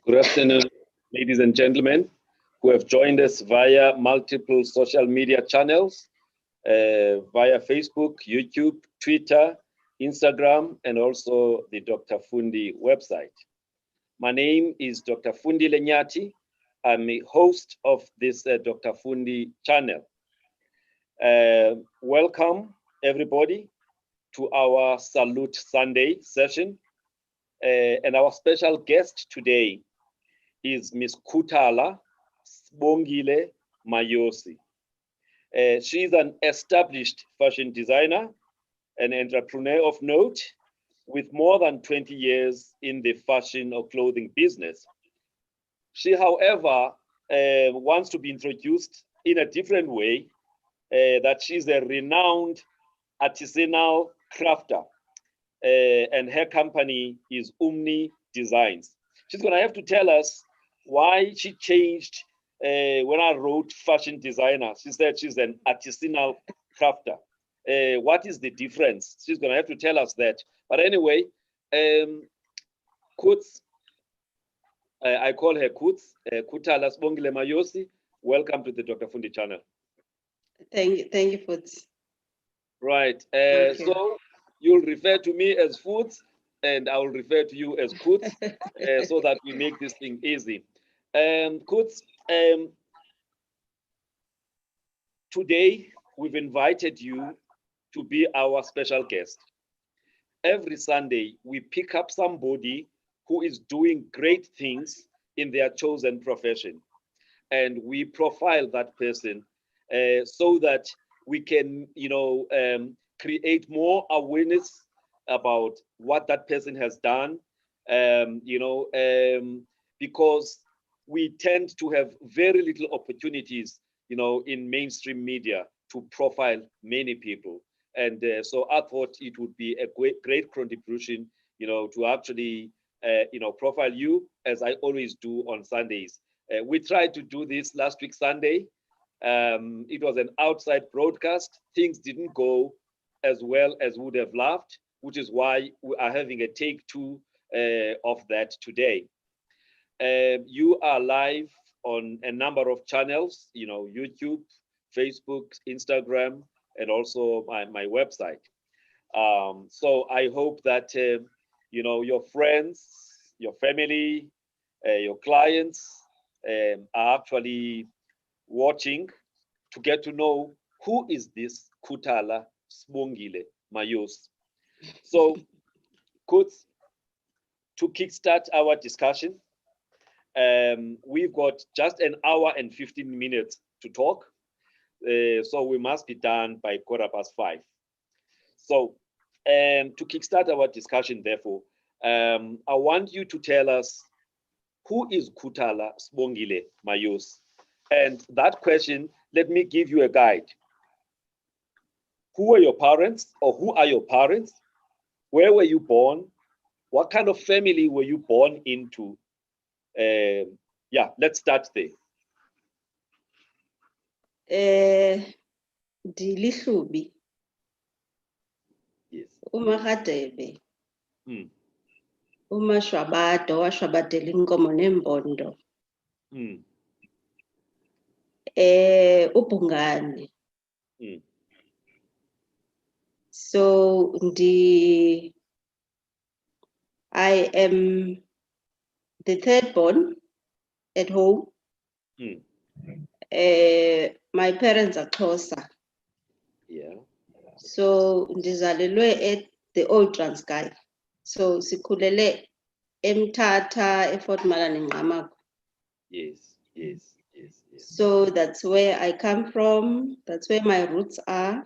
Good afternoon, ladies and gentlemen who have joined us via multiple social media channels, via Facebook, YouTube, Twitter, Instagram, and also the Dr. Fundi website. My name is Dr. Fundi Lenyati. I'm a host of this Dr. Fundi channel. Welcome, everybody, to our Salute Sunday session. And our special guest today is Ms Khuthala Mayosi. She is an established fashion designer, an entrepreneur of note, with more than 20 years in the fashion or clothing business. She, however, wants to be introduced in a different way, that she's a renowned artisanal crafter, and her company is Umni Designs. She's gonna have to tell us why she changed. When I wrote fashion designer, she said she's an artisanal crafter. What is the difference? She's gonna have to tell us that. But anyway, Kutz, I call her Kutz, Khuthala Mayosi. Welcome to the Dr. Fundi channel. Thank you, Kutz. Right. So you'll refer to me as Kutz, and I will refer to you as Kutz, so that we make this thing easy. Kutz, today we've invited you to be our special guest. Every Sunday, we pick up somebody who is doing great things in their chosen profession, and we profile that person so that we can, create more awareness about what that person has done, because we tend to have very little opportunities, in mainstream media to profile many people. And so I thought it would be a great contribution, to actually, profile you, as I always do on Sundays. We tried to do this last week, Sunday. It was an outside broadcast. Things didn't go as well as we would have loved, which is why we are having a take two of that today. You are live on a number of channels, YouTube, Facebook, Instagram, and also my website. So I hope that, your friends, your family, your clients are actually watching to get to know who is this Khuthala Mayosi. So, Kutz, to kickstart our discussion, we've got just an hour and 15 minutes to talk. So we must be done by 5:15. So, to kickstart our discussion, therefore, I want you to tell us, who is Khuthala Mayosi? And that question, let me give you a guide. Who were your parents, or who are your parents? Where were you born? What kind of family were you born into? Yeah, let's start there. Dilihlubi. Yes. Umagadebe. Umashwabado, washwabadela inkomo nembondo. Ubungane. So I am the third born at home. My parents are Xhosa. Yeah. So ndizalelwe at the old Transkei. So sikhulele eMthatha, eFort Malane, eNgqamakwe. Yes. So that's where I come from. That's where my roots are.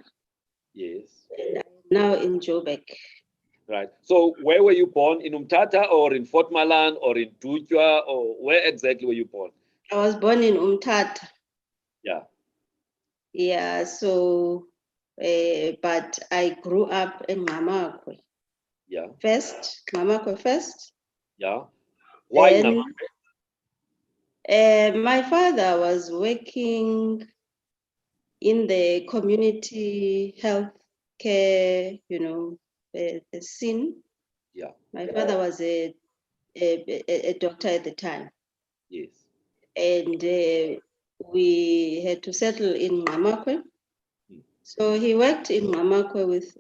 Yes. And I'm now in Joburg. Right. So where were you born? In Umtata or in Fort Malane or in Dutwa, or where exactly were you born? I was born in Umtata. Yeah. Yeah, so, but I grew up in Nqamakwe. Yeah. Nqamakwe first. Yeah. Why then, Nqamakwe? My father was working in the community health care, the scene. Yeah. My father was a a doctor at the time. Yes. And we had to settle in Ngamakwe. So he worked in Ngamakwe with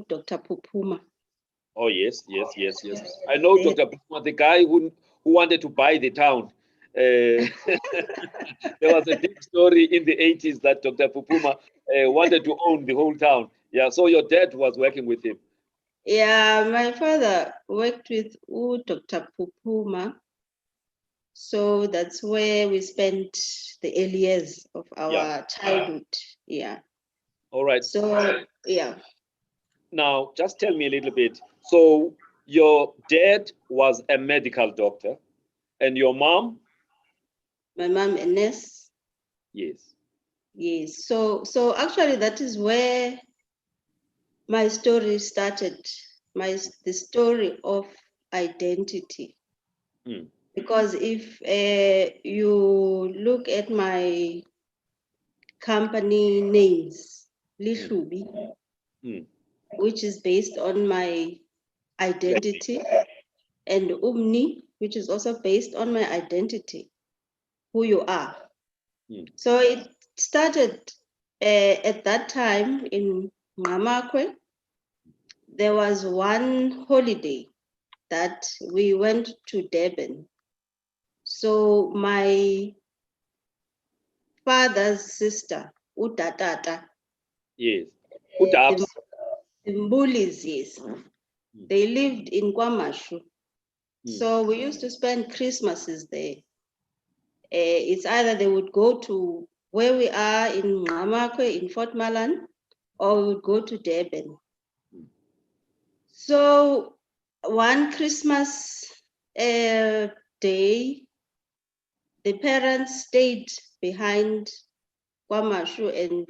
Dr. Pupuma. Oh, yes. I know Dr. Pupuma, the guy who wanted to buy the town. There was a big story in the 80s that Dr. Pupuma wanted to own the whole town. Yeah, so your dad was working with him. Yeah, my father worked with Dr. Pupuma. So that's where we spent the early years of our childhood. Yeah. All right. So, yeah. Now, just tell me a little bit. So, your dad was a medical doctor, and your mom? My mom, a nurse. Yes. Yes. So actually, that is where my story started. The story of identity. Because if you look at my company names, Lihlubi, which is based on my identity, and Umni, which is also based on my identity, who you are. So it started at that time in Ngamakwe. There was one holiday that we went to Durban. So my father's sister, Utatata. Yes. Udabs. The Mbulis, yes. They lived in KwaMashu. So we used to spend Christmases there. It's either they would go to where we are in Ngamakwe, in Fort Malan, or we would go to Durban. So one Christmas day, the parents stayed behind KwaMashu and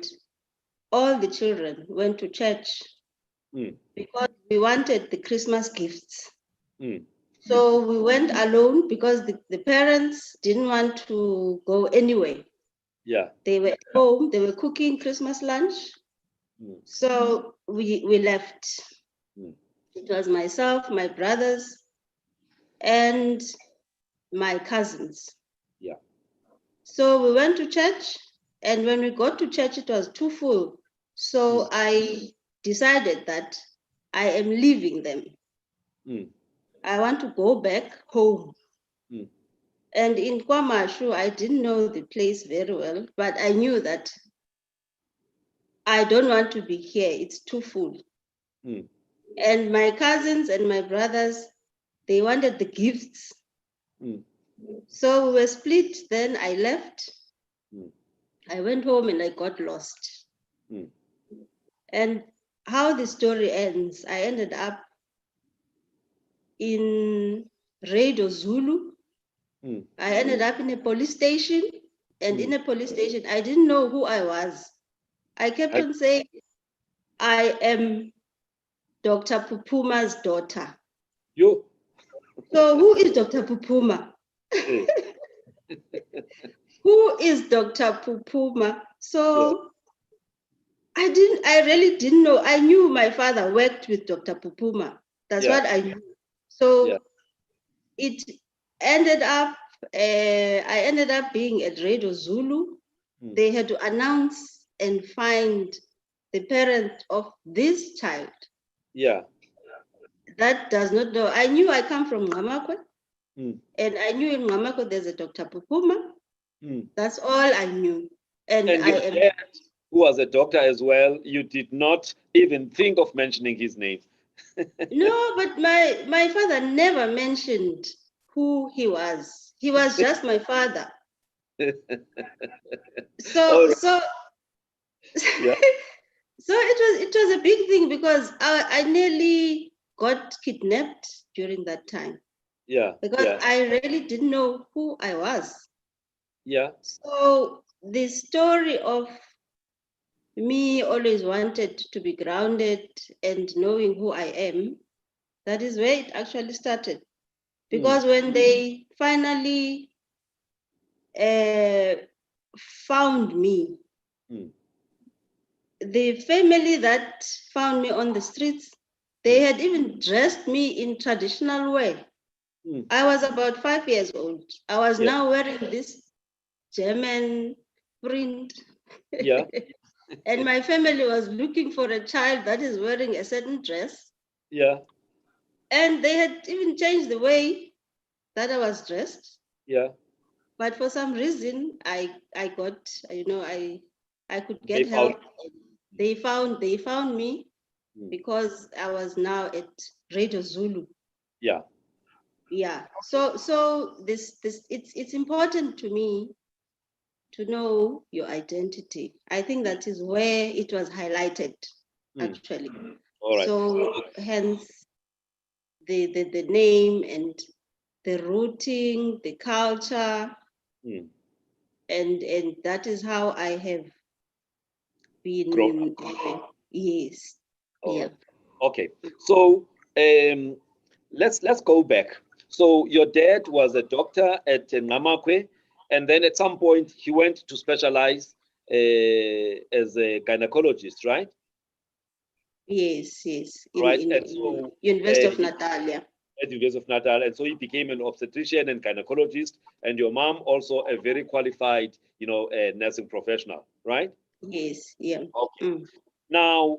all the children went to church because we wanted the Christmas gifts. So we went alone because the parents didn't want to go anywhere. Yeah. They were at home, they were cooking Christmas lunch. So we left. It was myself, my brothers, and my cousins. Yeah. So we went to church, and when we got to church, it was too full. So I decided that I am leaving them. I want to go back home. And in KwaMashu, I didn't know the place very well, but I knew that I don't want to be here. It's too full. And my cousins and my brothers, they wanted the gifts. So we were split. Then I left. I went home and I got lost. And how the story ends, I ended up in Radio Zulu. I ended up in a police station. And in a police station, I didn't know who I was. I kept on saying, I am Dr. Pupuma's daughter. You? So who is Dr. Pupuma? Who is Dr. Pupuma? So I really didn't know. I knew my father worked with Dr. Pupuma. That's what I knew. So it ended up, I ended up being at Radio Zulu. They had to announce and find the parent of this child. Yeah. That does not know. I knew I come from Ngamakwe. And I knew in Ngamakwe there's a Dr. Pupuma. That's all I knew. And I am. Dad, who was a doctor as well, you did not even think of mentioning his name. No, but my father never mentioned who he was. He was just my father. So it was a big thing because I nearly got kidnapped during that time. Yeah. Because I really didn't know who I was. Yeah. So the story of me always wanted to be grounded and knowing who I am, that is where it actually started. Because when they finally found me, the family that found me on the streets, they had even dressed me in traditional way. I was about 5 years old. I was Yeah. now wearing this German print. Yeah. And my family was looking for a child that is wearing a certain dress. Yeah. And they had even changed the way that I was dressed. Yeah. But for some reason, I got, I could They get found. help. They found me because I was now at Radio Zulu. Yeah. Yeah. So it's important to me to know your identity. I think that is where it was highlighted, actually. All right. So hence the name and the routing, the culture, and that is how I have been. Yes. All Yeah. right. Okay. So let's go back. So your dad was a doctor at Namakwe, and then at some point he went to specialize as a gynecologist, right? Yes, yes. Right. In And so University of Natalia. at the University of Natal, and so he became an obstetrician and gynecologist. And your mom also a very qualified, nursing professional, right? Yes. Yeah. Okay. Now,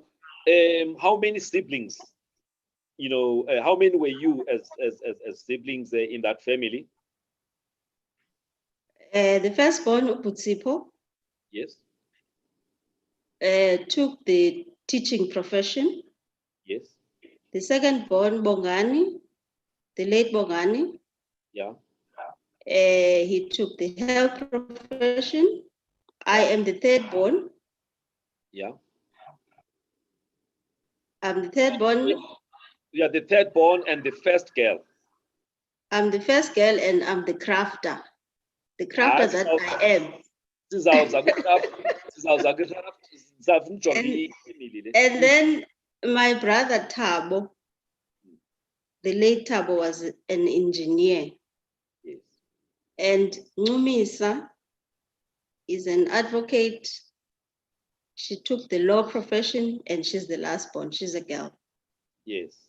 how many siblings? How many were you as siblings in that family? The firstborn, Uputsipo, Yes. took the teaching profession. Yes. The second-born, Bongani, the late Bongani, Yeah. he took the health profession. I am the third-born. Yeah. I'm the third-born. You are the third born and the first girl. I'm the first girl, and I'm the crafter. The crafter that I am. And then my brother Thabo, the late Thabo, was an engineer. Yes. And Numisa is an advocate. She took the law profession, and she's the last born. She's a girl. Yes.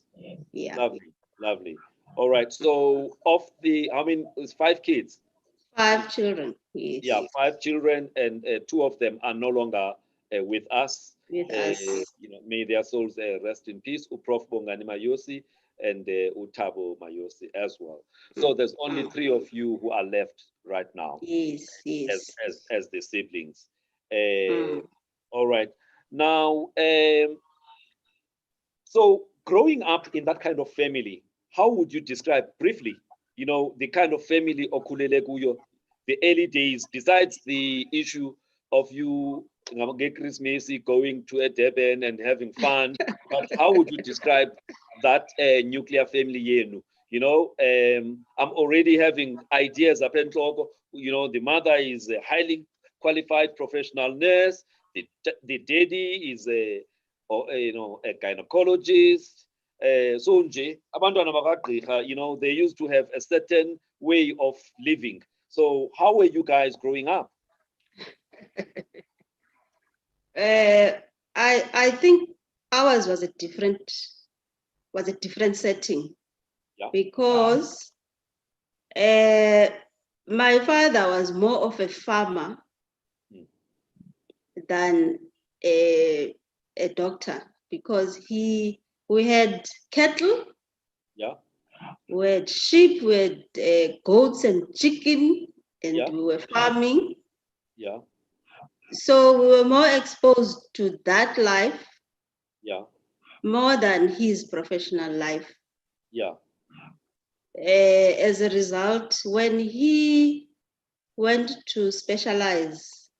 Yeah. Lovely, lovely. All right. So of the, it's 5 kids. 5 children. Yes. Yeah, 5 children, and 2 of them are no longer with us. With us. May their souls rest in peace. Prof. Bongani Mayosi and Utabo Mayosi as well. So there's only 3 of you who are left right now. Yes, yes. As the siblings. All right. Now, so growing up in that kind of family, how would you describe briefly, the kind of family okhulele kuyo, the early days, besides the issue of you Christmas going to a Durban and having fun, but how would you describe that nuclear family yenu? I'm already having ideas up and talk. The mother is a highly qualified professional nurse. The daddy is a gynecologist. So nje abantwana bakagqirha, they used to have a certain way of living. So how were you guys growing up? I think ours was a different setting. Yeah. Because my father was more of a farmer than a doctor, because we had cattle. Yeah. We had sheep, we had goats and chicken, and we were farming. Yeah. So we were more exposed to that life. Yeah. More than his professional life. Yeah. As a result, when he went to specialize,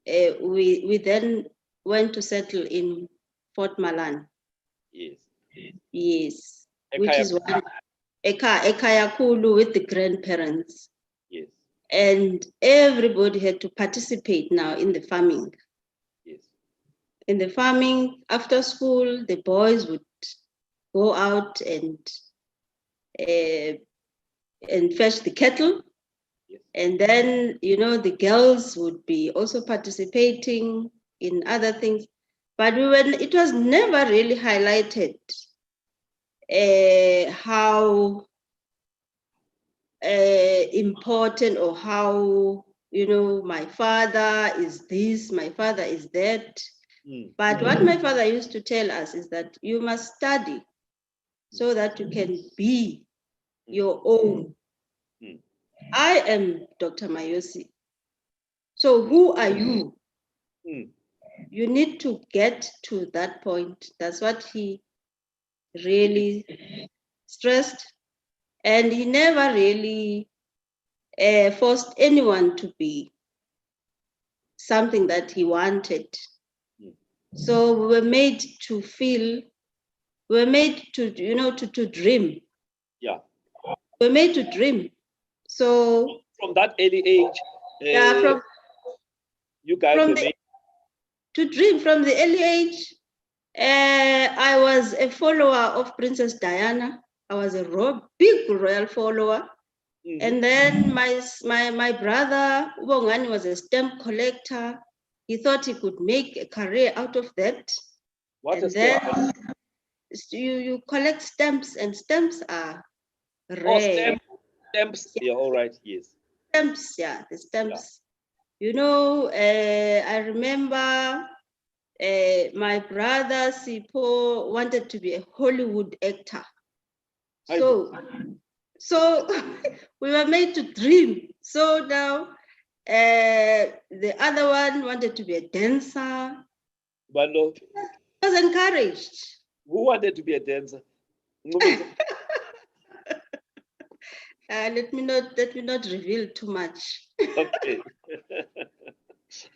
we then went to settle in Fort Malan. Yes. Yes. Which is one Ekayakulu with the grandparents. Yes. And everybody had to participate now in the farming. Yes. In the farming, after school, the boys would go out and fetch the cattle. Yes. And then, the girls would be also participating in other things. But it was never really highlighted how important, or how, you know, my father is this, my father is that. But what my father used to tell us is that you must study so that you can be your own. I am Dr. Mayosi. So who are you? You need to get to that point. That's what he really stressed. And he never really forced anyone to be something that he wanted. So we were made to feel, we were made to, you know, to dream. Yeah. We're made to dream. So from that early age, from you guys were made to dream from the early age. I was a follower of Princess Diana. I was a big royal follower. And then my brother Ubongani was a stamp collector. He thought he could make a career out of that. What and then you collect stamps, and stamps are rare. Stamps, yeah, all right, yes. Stamps, yeah, the stamps. Yeah. You know, I remember my brother Sipo wanted to be a Hollywood actor. So we were made to dream. So now the other one wanted to be a dancer. But no, was encouraged. Who wanted to be a dancer? Let me not reveal too much. Okay.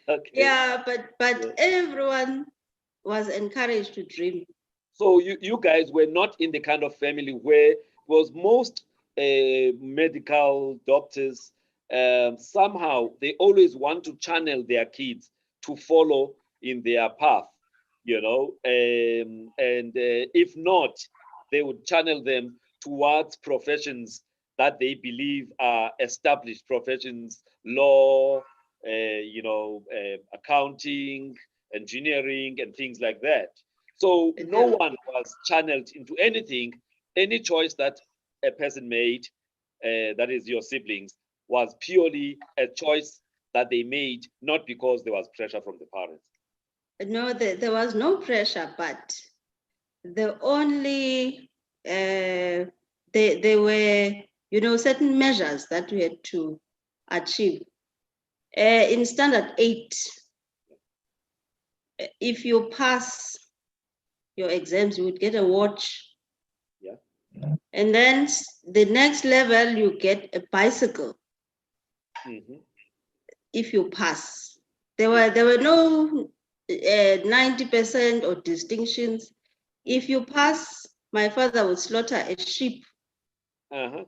Okay. Yeah, but everyone was encouraged to dream. So you guys were not in the kind of family where was most medical doctors somehow they always want to channel their kids to follow in their path, you know, and if not, they would channel them towards professions that they believe are established professions, law, you know, accounting, engineering, and things like that. So no one was channeled into anything, any choice that a person made, that is your siblings, was purely a choice that they made, not because there was pressure from the parents. No, there was no pressure, but the only, there were, you know, certain measures that we had to achieve. In standard 8, if you pass your exams, you would get a watch. Yeah. And then the next level, you get a bicycle. If you pass. There were no 90% or distinctions. If you pass, my father would slaughter a sheep. And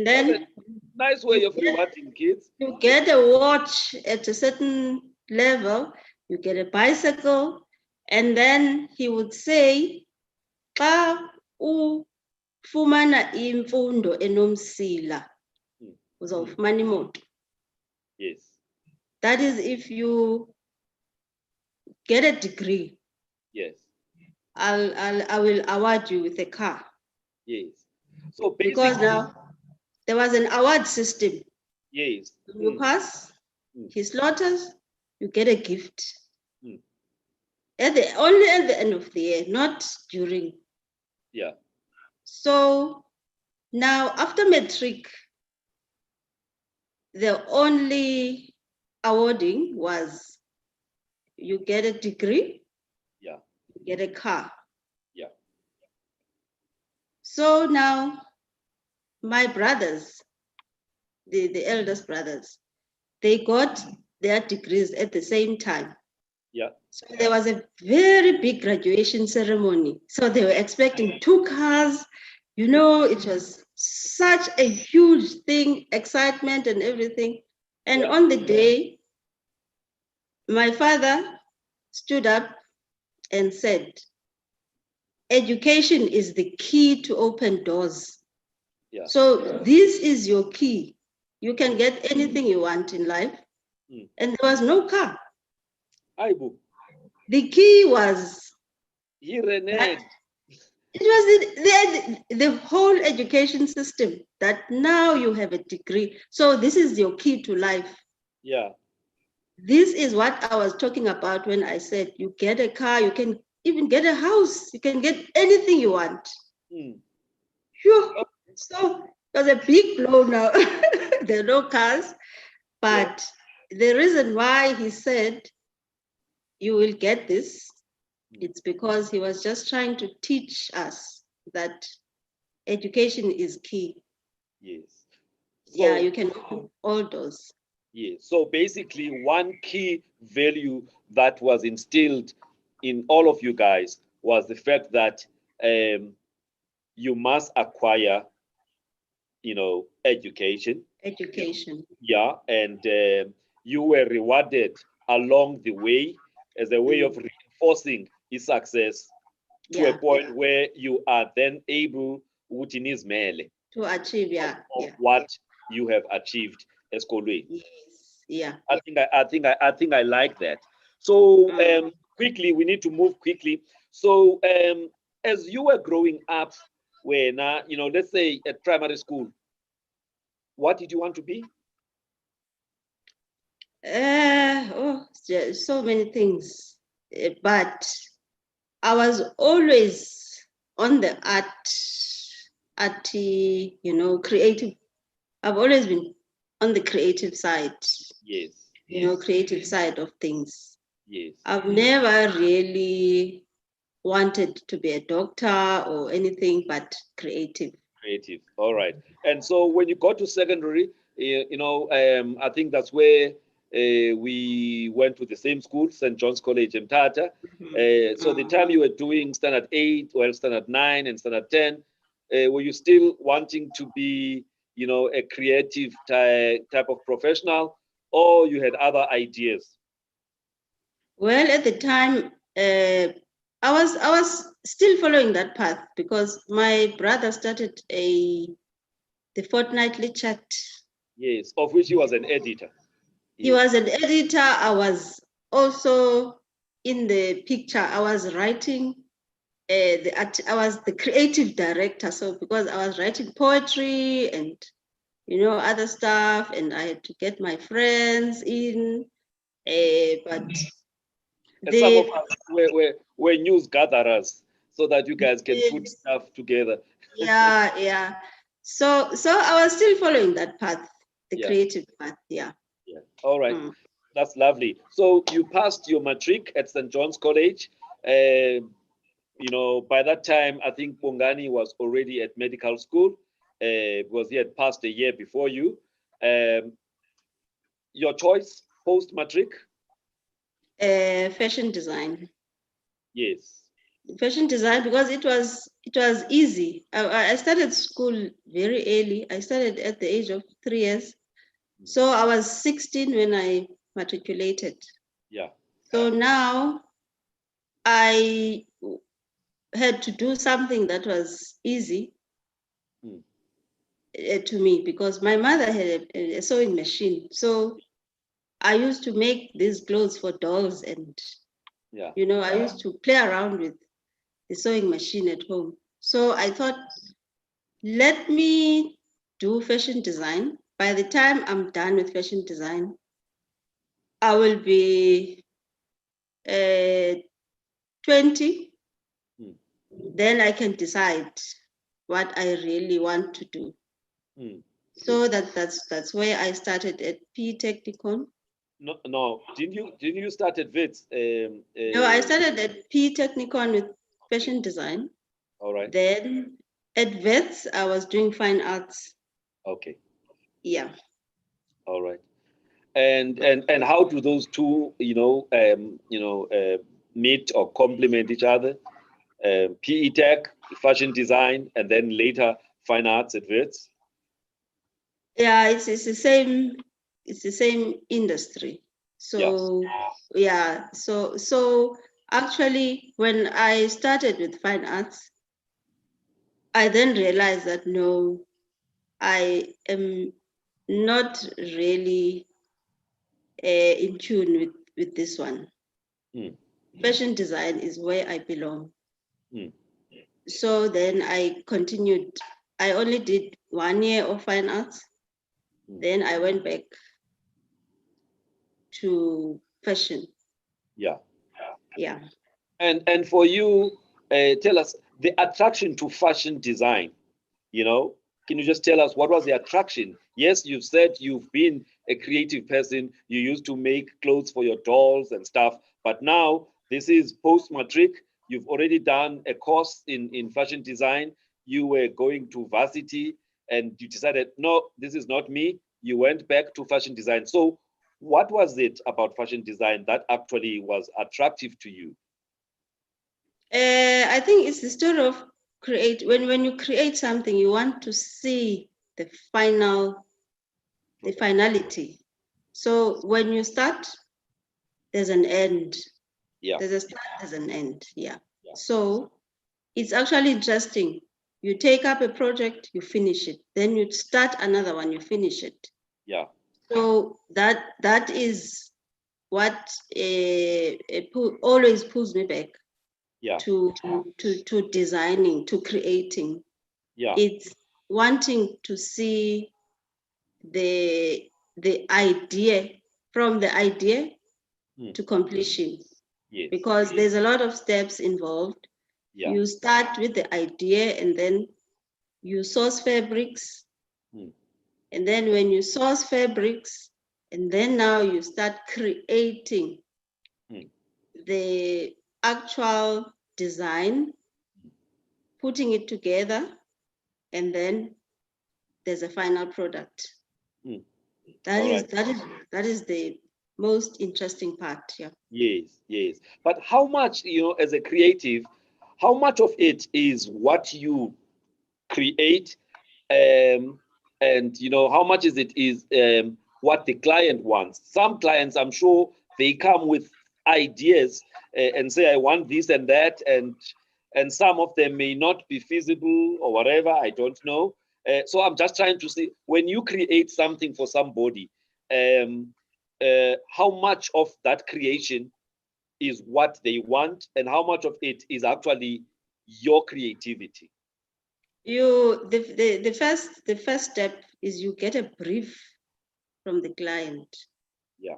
then nice way of rewarding kids. You get a watch at a certain level, you get a bicycle, and then he would say, xa ufumana imfundo enomsila, uzawufumana imoto. Yes. That is if you get a degree. Yes. I will award you with a car. Yes. So basically, because now there was an award system. Yes. You pass, he slaughters, you get a gift. Only at the end of the year, not during. Yeah. So now after matric, the only awarding was you get a degree, yeah, you get a car. Yeah. So now my brothers, the eldest brothers, they got their degrees at the same time. Yeah. So there was a very big graduation ceremony. So they were expecting 2 cars. You know, it was such a huge thing, excitement and everything. And on the day, my father stood up and said, education is the key to open doors. Yeah. So this is your key. You can get anything you want in life. And there was no car. The key was he reneged. It was the whole education system that now you have a degree. So this is your key to life. Yeah. This is what I was talking about when I said you get a car, you can even get a house, you can get anything you want. Sure. So it was a big blow now. There are no cars. But the reason why he said you will get this, it's because he was just trying to teach us that education is key. Yes. So, yeah, you can open all doors. yes. So basically, one key value that was instilled in all of you guys was the fact that you must acquire, education. Education. Yeah, and you were rewarded along the way as a way of reinforcing his success to a point where you are then able to achieve, what you have achieved as Kolwe. Yes. Yeah. I think I like that. So quickly, we need to move quickly. So as you were growing up, when let's say at primary school, what did you want to be? So many things. But I was always on the creative. I've always been on the creative side. Yes. Creative side of things. Yes. I've never really wanted to be a doctor or anything but creative. Creative. All right. And so when you got to secondary, I think that's where we went to the same school, St. John's College in Tata. So the time you were doing standard 8, well, standard 9 and standard 10, were you still wanting to be, a creative type of professional, or you had other ideas? Well, at the time, I was still following that path because my brother started the fortnightly chat. Yes, of which he was an editor. He was an editor. I was also in the picture. I was writing. I was the creative director. So because I was writing poetry and other stuff, and I had to get my friends in. But some of us were news gatherers so that you guys can put stuff together. Yeah. So I was still following that path, the creative path. Yeah. All right. That's lovely. So you passed your matric at St. John's College. By that time, I think Bongani was already at medical school because he had passed a year before you. Your choice post matric? Fashion design. Yes. Fashion design because it was easy. I started school very early. I started at the age of 3 years. So I was 16 when I matriculated. Yeah. So now I had to do something that was easy to me because my mother had a sewing machine. So I used to make these clothes for dolls and, I used to play around with the sewing machine at home. So I thought, let me do fashion design. By the time I'm done with fashion design, I will be 20. Then I can decide what I really want to do. So that's where I started at P Technicon. No. Didn't you start at WITS? No, I started at P Technicon with fashion design. All right. Then at WITS, I was doing fine arts. Okay. Yeah. All right. And how do those two meet or complement each other? PE Tech, fashion design, and then later fine arts at WITS? Yeah, it's the same industry. So so actually when I started with fine arts, I then realized that no, I am not really in tune with this one. Fashion design is where I belong. So then I continued. I only did 1 year of fine arts. Then I went back to fashion. Yeah. Yeah. And for you, tell us the attraction to fashion design. Can you just tell us what was the attraction? Yes, you've said you've been a creative person. You used to make clothes for your dolls and stuff, but now this is post matric. You've already done a course in fashion design. You were going to varsity and you decided, no, this is not me. You went back to fashion design. So, what was it about fashion design that actually was attractive to you? I think it's the story of create. When you create something, you want to see the finality. So when you start, there's an end. Yeah. There's a start, there's an end. Yeah. Yeah. So it's actually interesting. You take up a project, you finish it. Then you start another one, you finish it. Yeah. So that is what always pulls me back. Yeah. To designing, to creating. Yeah. It's wanting to see the idea, from the idea to completion. Yes. Because there's a lot of steps involved. Yeah. You start with the idea and then you source fabrics. And then when you source fabrics, and then now you start creating the actual design, putting it together, and then there's a final product. That is the most interesting part. Yeah. Yes. But how much, as a creative, how much of it is what you create, and how much is what the client wants? Some clients, I'm sure, they come with ideas and say, I want this and that, and some of them may not be feasible or whatever. I don't know. So I'm just trying to see, when you create something for somebody, how much of that creation is what they want, and how much of it is actually your creativity? The first step is you get a brief from the client. Yeah.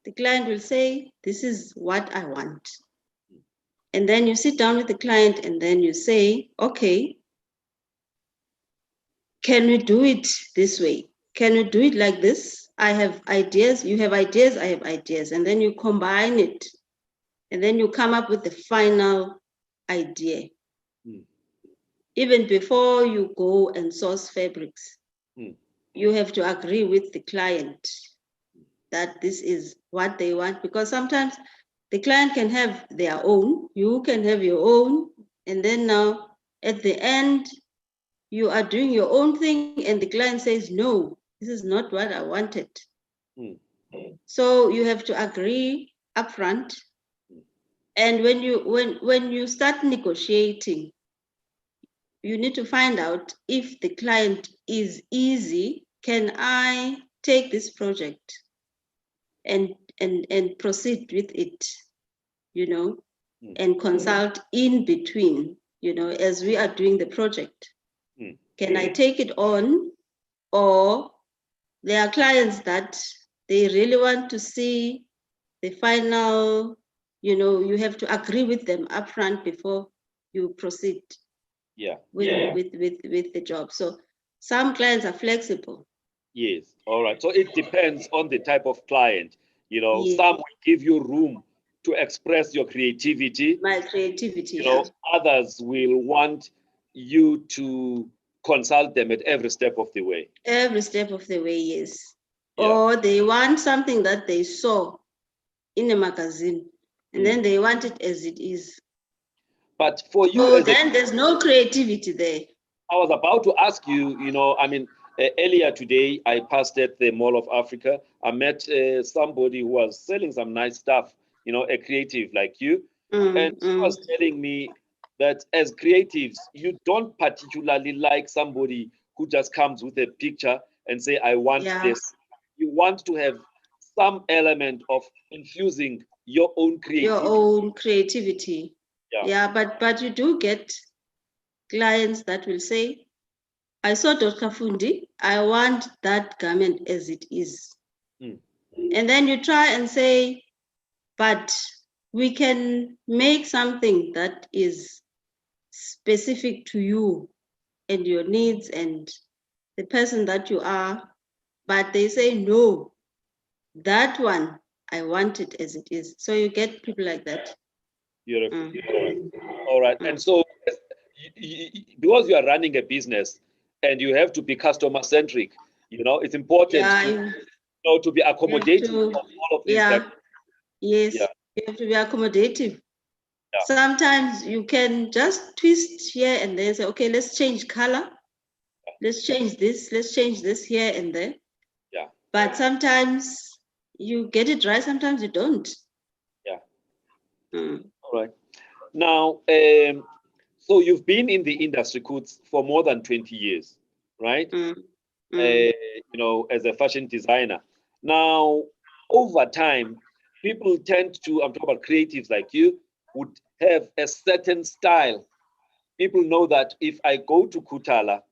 The client will say, this is what I want. And then you sit down with the client and then you say, okay, can we do it this way? Can we do it like this? I have ideas, you have ideas, I have ideas. And then you combine it. And then you come up with the final idea. Even before you go and source fabrics, you have to agree with the client that this is what they want, because sometimes the client can have their own, you can have your own, and then now at the end, you are doing your own thing and the client says, no, this is not what I wanted. So you have to agree upfront. And when you start negotiating, you need to find out if the client is easy. Can I take this project and proceed with it, and consult in between, as we are doing the project? Can I take it on? Or there are clients that they really want to see the final, you have to agree with them upfront before you proceed with the job. So some clients are flexible. Yes. All right. So it depends on the type of client. Yes. Some will give you room to express your creativity. My creativity. Others will want you to consult them at every step of the way. Every step of the way, yes. Yeah. Or they want something that they saw in a magazine, and then they want it as it is. But for you, then there's no creativity there. I was about to ask you, earlier today, I passed at the Mall of Africa. I met somebody who was selling some nice stuff, a creative like you. And she was telling me that as creatives, you don't particularly like somebody who just comes with a picture and say, I want this. You want to have some element of infusing your own creativity. Your own creativity. Yeah, but you do get clients that will say, I saw Dr. Fundi, I want that garment as it is. And then you try and say, but we can make something that is specific to you and your needs and the person that you are. But they say, no, that one, I want it as it is. So you get people like that. Beautiful. All right. And so because you are running a business and you have to be customer centric, it's important to be accommodating of all of these. Yes, you have to be accommodative. Sometimes you can just twist here and there, say, okay, let's change color. Let's change this here and there. Yeah. But sometimes you get it right, sometimes you don't. Yeah. All right. Now, so you've been in the industry, Kutz, for more than 20 years, right? As a fashion designer. Now, over time, people tend to, I'm talking about creatives like you, would have a certain style. People know that if I go to Khuthala,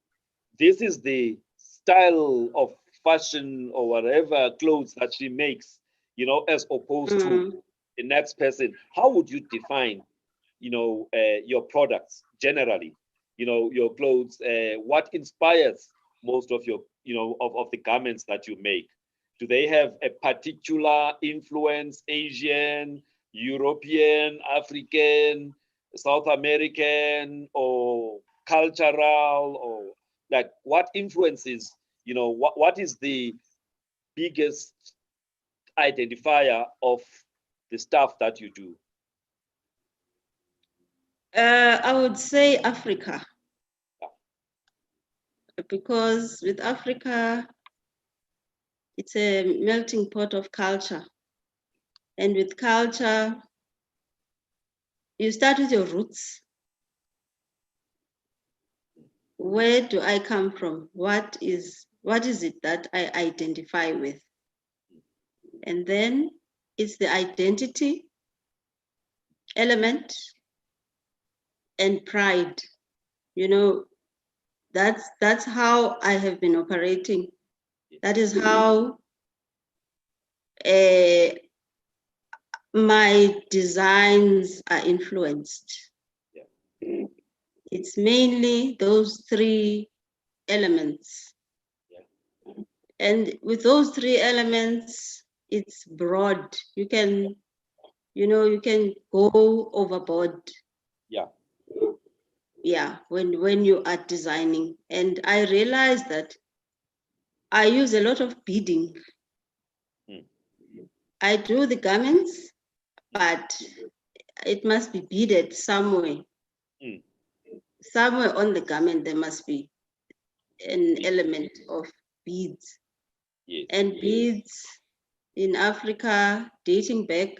this is the style of fashion or whatever clothes that she makes, as opposed to the next person. How would you define, your products generally? Your clothes. What inspires most of your, of the garments that you make? Do they have a particular influence? Asian, European, African, South American, or cultural, or like what influences, what is the biggest identifier of the stuff that you do? I would say Africa. Because with Africa, it's a melting pot of culture. And with culture, you start with your roots. Where do I come from? What is it that I identify with? And then it's the identity element and pride. That's how I have been operating. That is how my designs are influenced. It's mainly those three elements. And with those three elements, it's broad. You can go overboard. When you are designing. And I realized that I use a lot of beading. I do the garments, but it must be beaded somewhere. Somewhere on the garment, there must be an element of beads. And beads in Africa, dating back,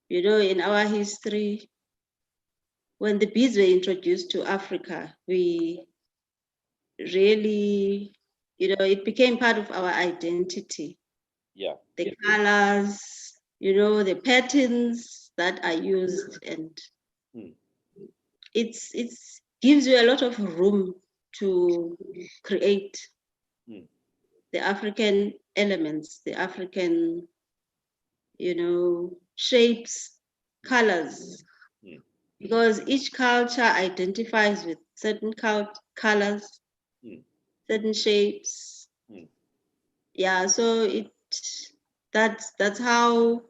in our history, when the beads were introduced to Africa, we really, it became part of our identity. The colors, the patterns that are used, and it's gives you a lot of room to create the African elements, the African, shapes, colors, because each culture identifies with certain colors, certain shapes. So that's how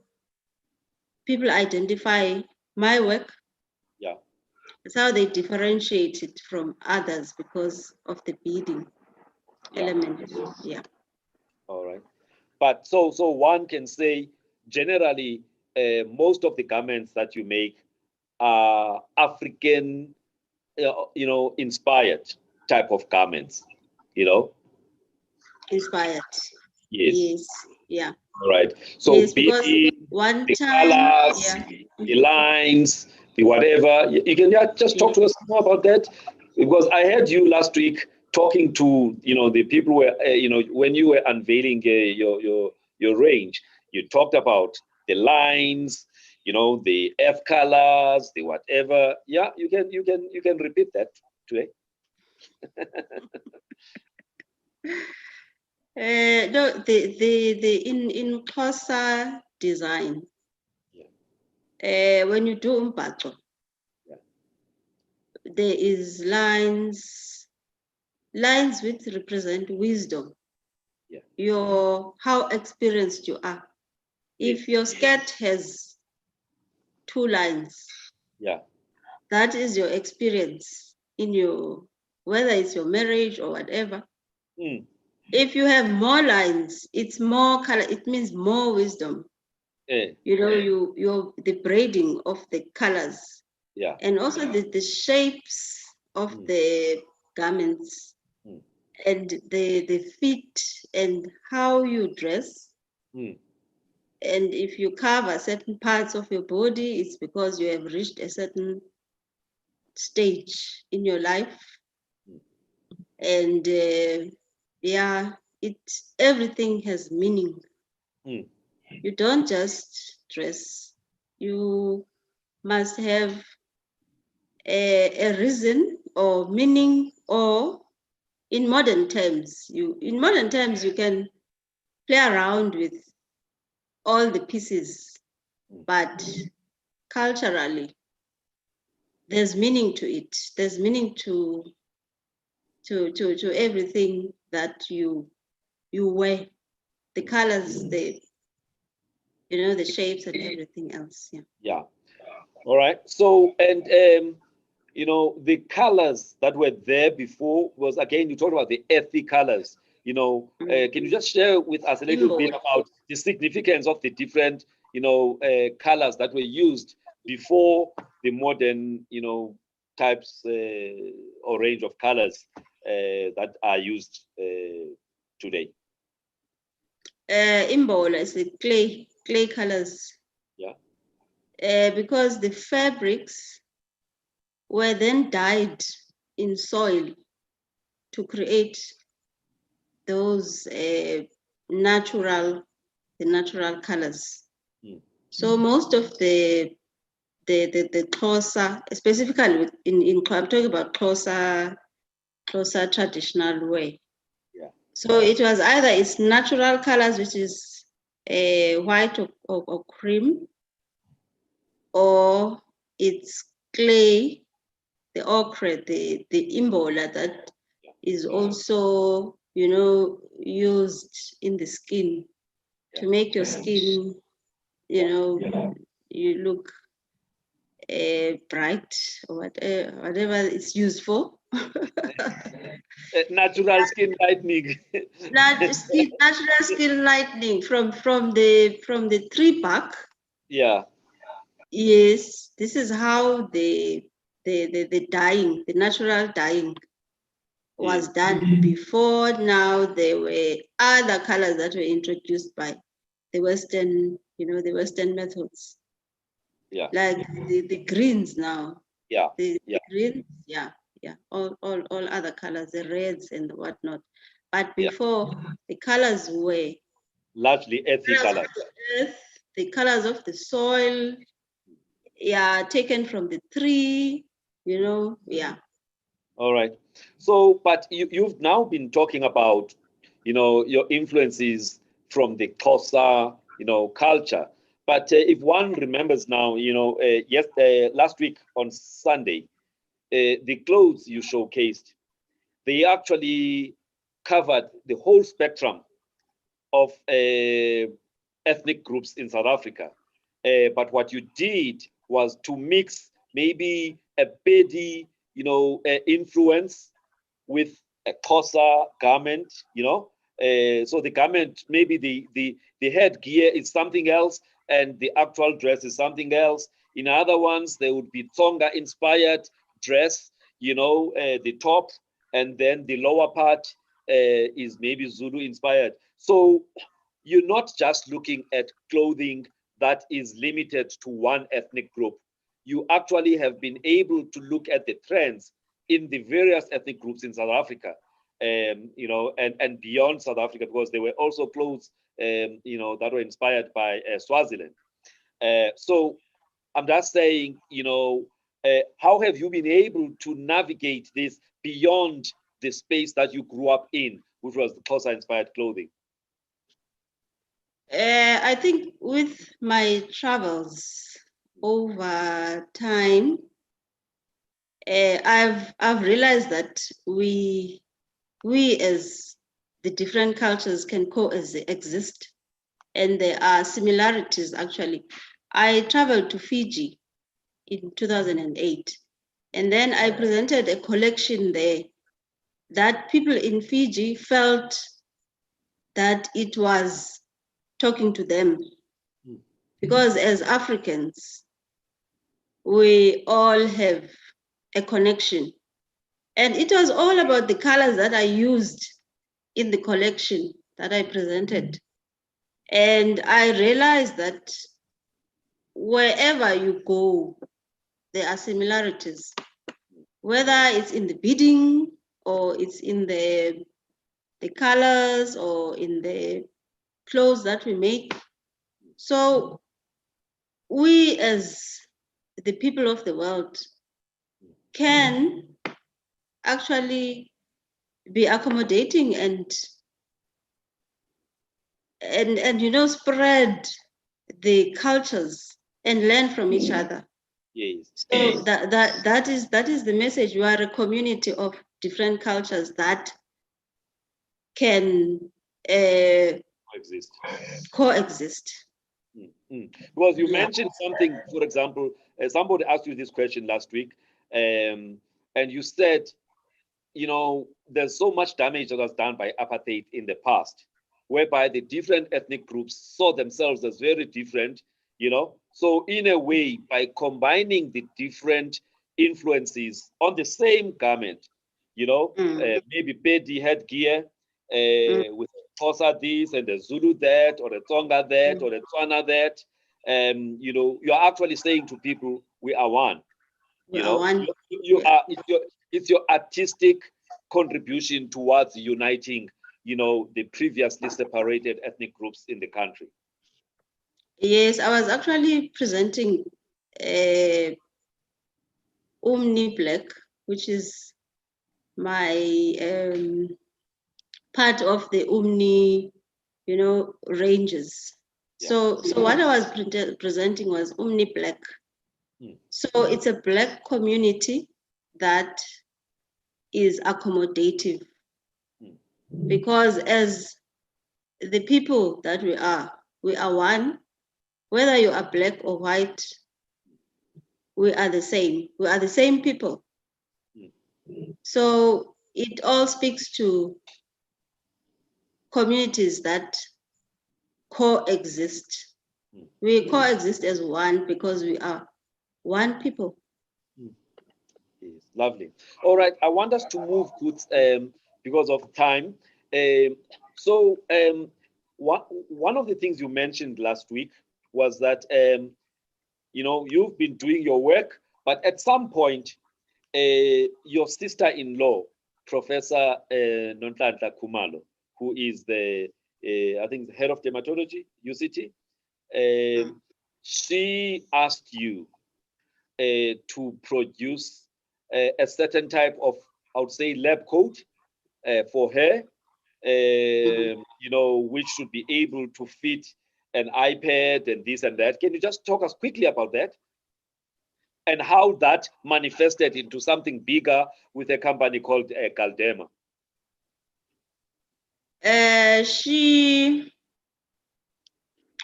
people identify my work. It's how they differentiate it from others because of the beading element. All right. But so one can say generally most of the garments that you make are African, inspired type of garments, Inspired. Yes. Yeah. All right. So yes, because one the time, colors, the lines, the whatever. You can just talk to us more about that, because I heard you last week talking to the people where when you were unveiling your range. You talked about the lines, you know, the F colors, the whatever. Yeah, you can repeat that today. No, the in Xhosa design, when you do umbhaco, there is lines which represent wisdom. How experienced you are. If your skirt has 2 lines, that is your experience in your, whether it's your marriage or whatever. If you have more lines, it's more color, it means more wisdom. You know, the braiding of the colors, and also the shapes of the garments, and the fit and how you dress. And if you cover certain parts of your body, it's because you have reached a certain stage in your life. And everything has meaning. You don't just dress. You must have a reason or meaning, or in modern terms, you can play around with all the pieces, but culturally, there's meaning to it. There's meaning to everything that you wear, the colors, the shapes and everything else. All right. So, and you know, the colors that were there before was, again, you talked about the ethnic colors. You know, can you just share with us a little bit about the significance of the different, colors that were used before the modern, types or range of colors that are used today? Imbola is the clay colors. Because the fabrics were then dyed in soil to create those natural colors. So most of the Xhosa, specifically I'm talking about Xhosa traditional way. So it was either it's natural colors, which is white or cream, or it's clay, the ochre, the imbola that is also, used in the skin to make your skin, you look bright, or whatever it's used for. Natural skin lightening. Natural skin lightening from the tree bark. Yes, this is how the dyeing, the natural dyeing was done before. Now there were other colors that were introduced by the Western, the Western methods. Like the greens now. The greens, all other colors, the reds and whatnot. But before, the colors were largely ethnic colors. The colors of the soil, taken from the tree, All right. So, but you've now been talking about, your influences from the Xhosa, culture. But if one remembers now, last week on Sunday, the clothes you showcased, they actually covered the whole spectrum of ethnic groups in South Africa. But what you did was to mix maybe a Pedi, influence with a Xhosa garment, so the garment, maybe the headgear is something else and the actual dress is something else. In other ones, there would be Tsonga inspired dress, the top, and then the lower part is maybe Zulu inspired. So you're not just looking at clothing that is limited to one ethnic group. You actually have been able to look at the trends in the various ethnic groups in South Africa, and beyond South Africa, because there were also clothes, that were inspired by Swaziland. So I'm just saying, how have you been able to navigate this beyond the space that you grew up in, which was the Xhosa-inspired clothing? I think with my travels over time, I've realized that we as the different cultures can coexist, and there are similarities. Actually, I traveled to Fiji in 2008, and then I presented a collection there that people in Fiji felt that it was talking to them, because as Africans, we all have a connection. And it was all about the colors that I used in the collection that I presented. And I realized that wherever you go, there are similarities, whether it's in the beading or it's in the colors or in the clothes that we make. So we as the people of the world can actually be accommodating and spread the cultures and learn from each other. Yes. So that is the message. We are a community of different cultures that can coexist. Because you mentioned something, for example, somebody asked you this question last week, and you said, there's so much damage that was done by apartheid in the past, whereby the different ethnic groups saw themselves as very different, So in a way, by combining the different influences on the same garment, maybe Pedi headgear with Xhosa this and the Zulu that, or the Tsonga that, or the Tswana that, you're actually saying to people, we are one. It's your artistic contribution towards uniting, the previously separated ethnic groups in the country. Yes, I was actually presenting Umni Black, which is my part of the Umni, ranges. Yeah. So what I was presenting was Umni Black. So it's a Black community that is accommodative, because as the people that we are one. Whether you are Black or white, we are the same. We are the same people. So it all speaks to communities that coexist. We coexist as one because we are one people. Yes, lovely. All right, I want us to move because of time. One of the things you mentioned last week was that you've been doing your work, but at some point, your sister-in-law, Professor Nonhlanhla Khumalo, who is the I think the head of dermatology, UCT, she asked you to produce a certain type of, I would say, lab coat for her, which should be able to fit an iPad and this and that. Can you just talk us quickly about that? And how that manifested into something bigger with a company called Galderma?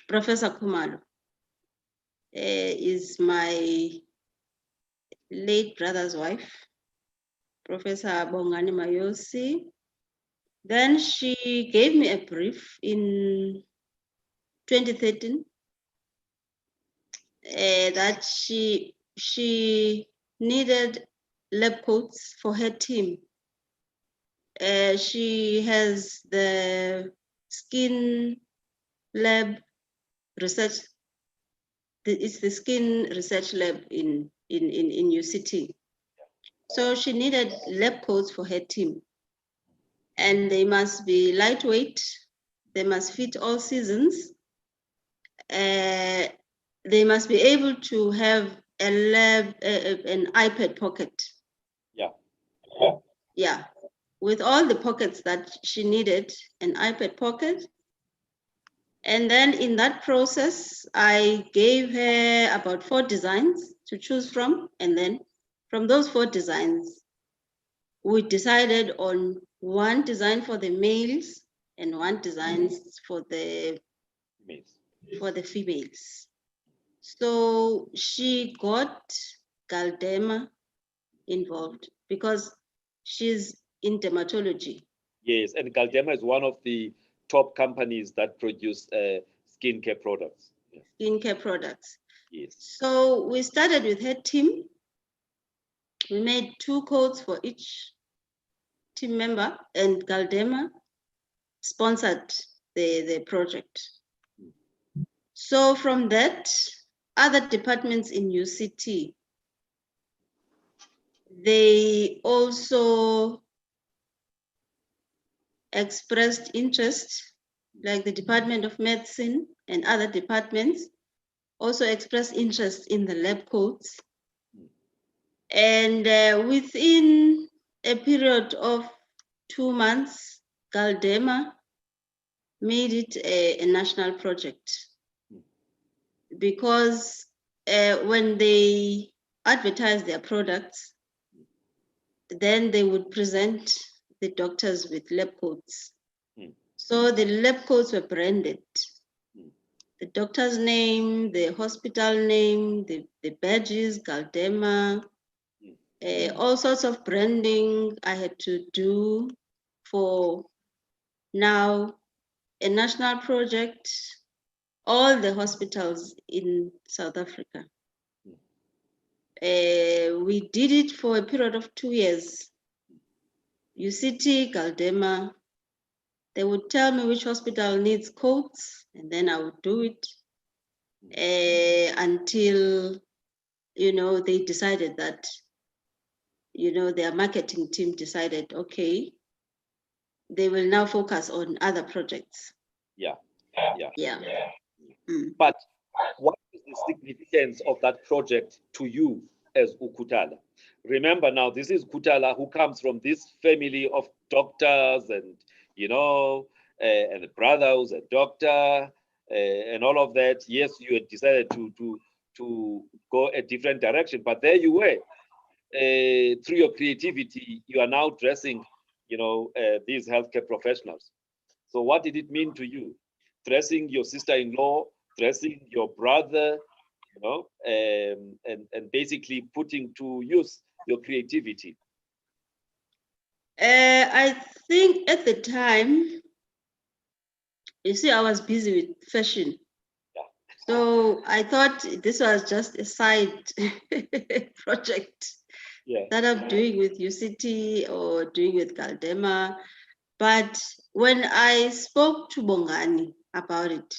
Professor Khumalo, is my late brother's wife, Professor Bongani Mayosi. Then she gave me a brief in 2013 that she needed lab coats for her team. She has the skin lab research. It's the skin research lab in UCT. So she needed lab coats for her team, and they must be lightweight. They must fit all seasons. they must be able to have an iPad pocket. Yeah. Yeah, with all the pockets that she needed, an iPad pocket. And then in that process, I gave her about 4 designs to choose from. And then from those 4 designs, we decided on 1 design for the males and 1 design for the females. So she got Galderma involved because she's in dermatology. Yes, and Galderma is one of the top companies that produce skincare products. Yeah. Skincare products. Yes. So we started with her team. We made 2 coats for each team member, and Galderma sponsored the project. So from that, other departments in UCT, they also expressed interest, like the Department of Medicine and other departments also expressed interest in the lab coats. And within a period of 2 months, Galderma made it a national project, because when they advertise their products, then they would present the doctors with lab coats. So the lab coats were branded. The doctor's name, the hospital name, the badges, Galderma, all sorts of branding I had to do for now a national project, all the hospitals in South Africa. We did it for a period of 2 years. UCT, Galderma, they would tell me which hospital needs coats, and then I would do it until, they decided that, their marketing team decided, okay, they will now focus on other projects. Yeah. Mm. But what is the significance of that project to you as Khuthala? Remember now, this is Khuthala who comes from this family of doctors and, and the brother who's a doctor and all of that. Yes, you had decided to go a different direction, but there you were. Through your creativity, you are now dressing, these healthcare professionals. So what did it mean to you? Dressing your sister-in-law, dressing your brother, and basically putting to use your creativity. I think at the time, you see, I was busy with fashion. Yeah. So I thought this was just a side project that I'm doing with UCT or doing with Galderma. But when I spoke to Bongani about it,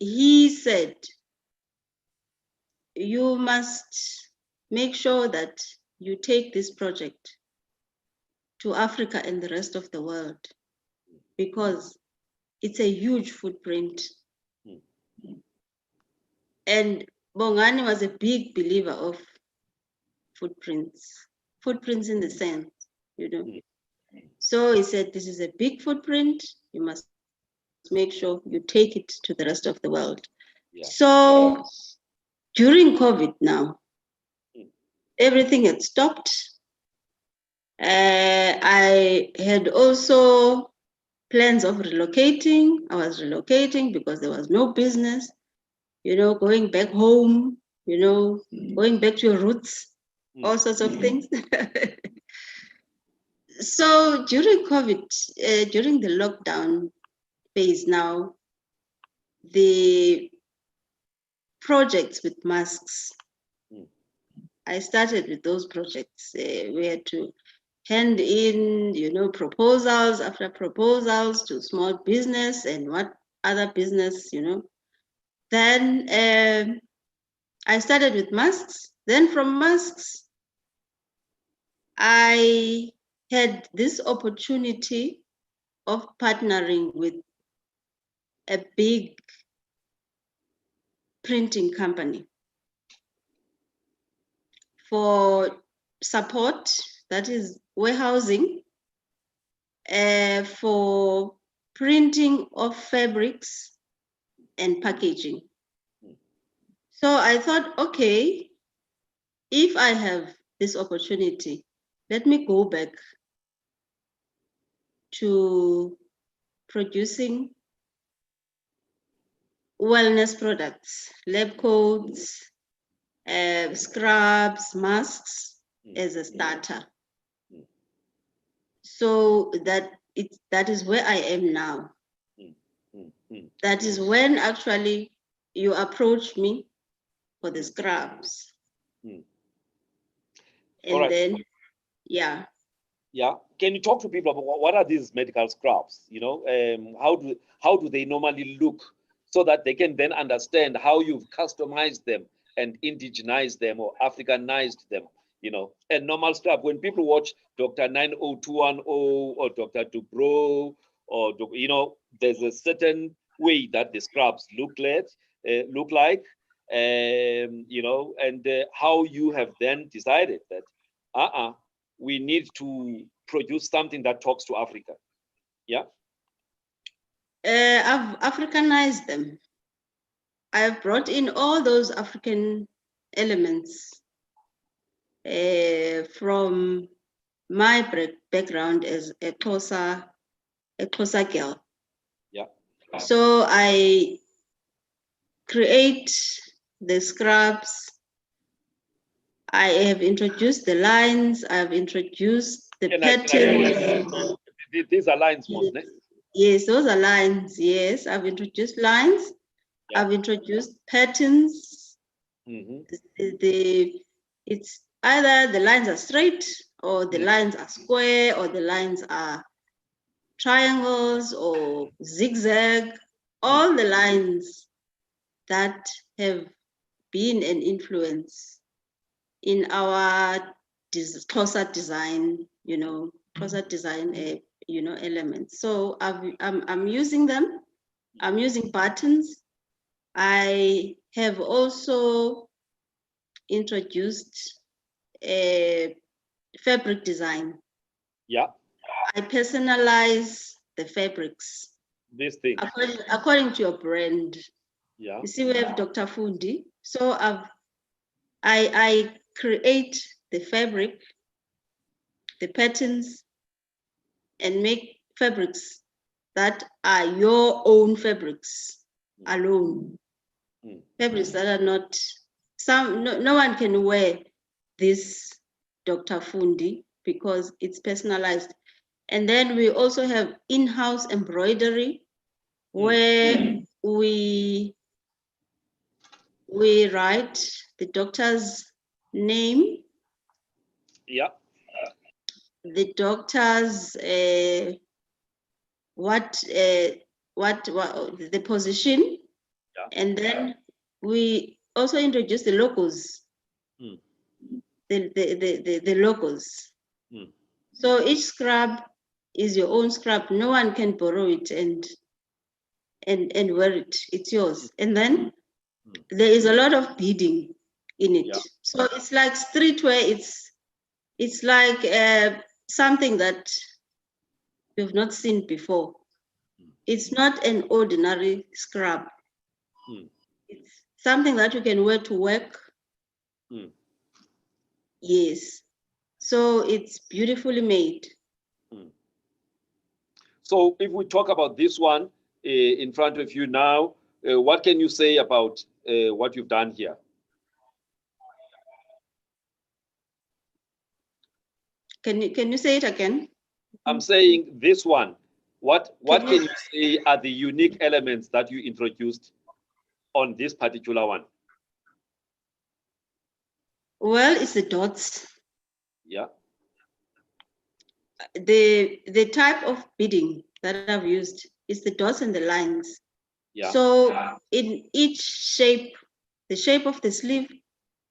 he said, you must make sure that you take this project to Africa and the rest of the world, because it's a huge footprint. And Bongani was a big believer of footprints in the sense, So he said, this is a big footprint. You must make sure you take it to the rest of the world. Yeah. So during COVID now, everything had stopped. I had also plans of relocating. I was relocating because there was no business, going back home, going back to your roots, all sorts of things. So during COVID, during the lockdown phase now, the projects with masks, I started with those projects. We had to hand in, proposals after proposals to small business and what other business, Then I started with masks. Then from masks, I had this opportunity of partnering with a big printing company for support, that is warehousing, for printing of fabrics and packaging. So I thought, okay, if I have this opportunity, let me go back to producing wellness products, lab coats, scrubs, masks as a starter. So that is where I am now. That is when actually you approached me for the scrubs. And right. then, yeah. Yeah. Can you talk to people about what are these medical scrubs? You know, how do they normally look, so that they can then understand how you've customized them and indigenized them or Africanized them. You know, and normal scrub. When people watch Dr. 90210 or Dr. Dubrow, or you know, there's a certain way that the scrubs look like, you know, and how you have then decided that we need to produce something that talks to Africa. Yeah. I've Africanized them. I've brought in all those African elements from my background as a Xhosa girl. Yeah. So I create the scrubs. I have introduced the lines. I've introduced the patterns. These are lines, mostly. Yes, those are lines. Yes, I've introduced lines. Yeah. I've introduced patterns. It's either the lines are straight, or the lines are square, or the lines are triangles or zigzag. All the lines that have been an influence in our Xhosa design, you know, Xhosa design, you know, elements. So I'm using them. I'm using buttons. I have also introduced a fabric design. Yeah. I personalize the fabrics. This thing. According to your brand. Yeah. You see, we have Dr. Fundi. So I create the fabric, the patterns, and make fabrics that are your own fabrics alone. Fabrics that are not, no one can wear this Dr. Fundi because it's personalized. And then we also have in-house embroidery where we write the doctor's name. Yeah. The doctor's what the position. Yeah. And then we also introduce the logos. The logos. So each scrub is your own scrub. No one can borrow it and wear it. It's yours. And then there is a lot of beading in it. Yeah. So it's like streetwear. It's like something that you've not seen before. It's not an ordinary scrub. It's something that you can wear to work. Yes. So it's beautifully made. So if we talk about this one in front of you now, what can you say about what you've done here? Can you say it again? I'm saying this one. What can you say are the unique elements that you introduced on this particular one? Well, it's the dots. Yeah. The type of beading that I've used is the dots and the lines. Yeah. So in each shape, the shape of the sleeve,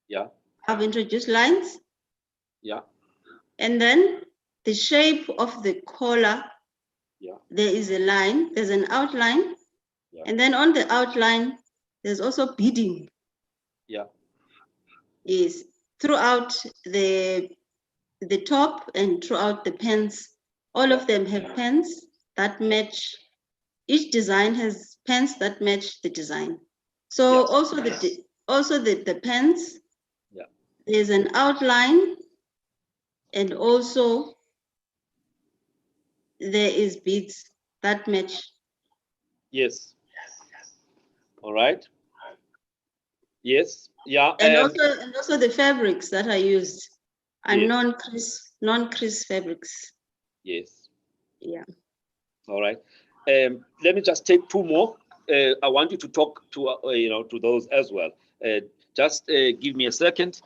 yeah, I've introduced lines. Yeah. And then the shape of the collar, yeah, there is a line, there's an outline. Yeah. And then on the outline, there's also beading. Yeah. Yes, throughout the top and throughout the pants. All of them have pants that match. Each design has pants that match the design. So also the pants, there's an outline, and also there is beads that match. Yes. All right. Yes. Yeah. And also the fabrics that are used are Yes. non-crease fabrics. Yes. Yeah. All right. Let me just take two more. I want you to talk to to those as well. Just give me a second.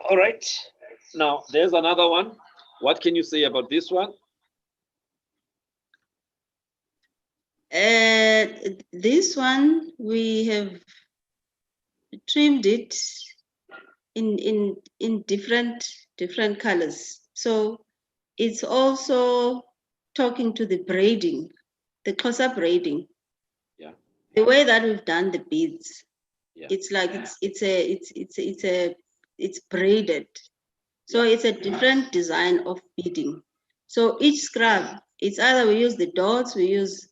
All right. Now there's another one. What can you say about this one? This one we have trimmed it in different colors. So it's also talking to the braiding, the Xhosa braiding. Yeah. The way that we've done the beads, Yeah. it's like it's braided. So it's a different design of beading. So each scrap, it's either we use the dots, we use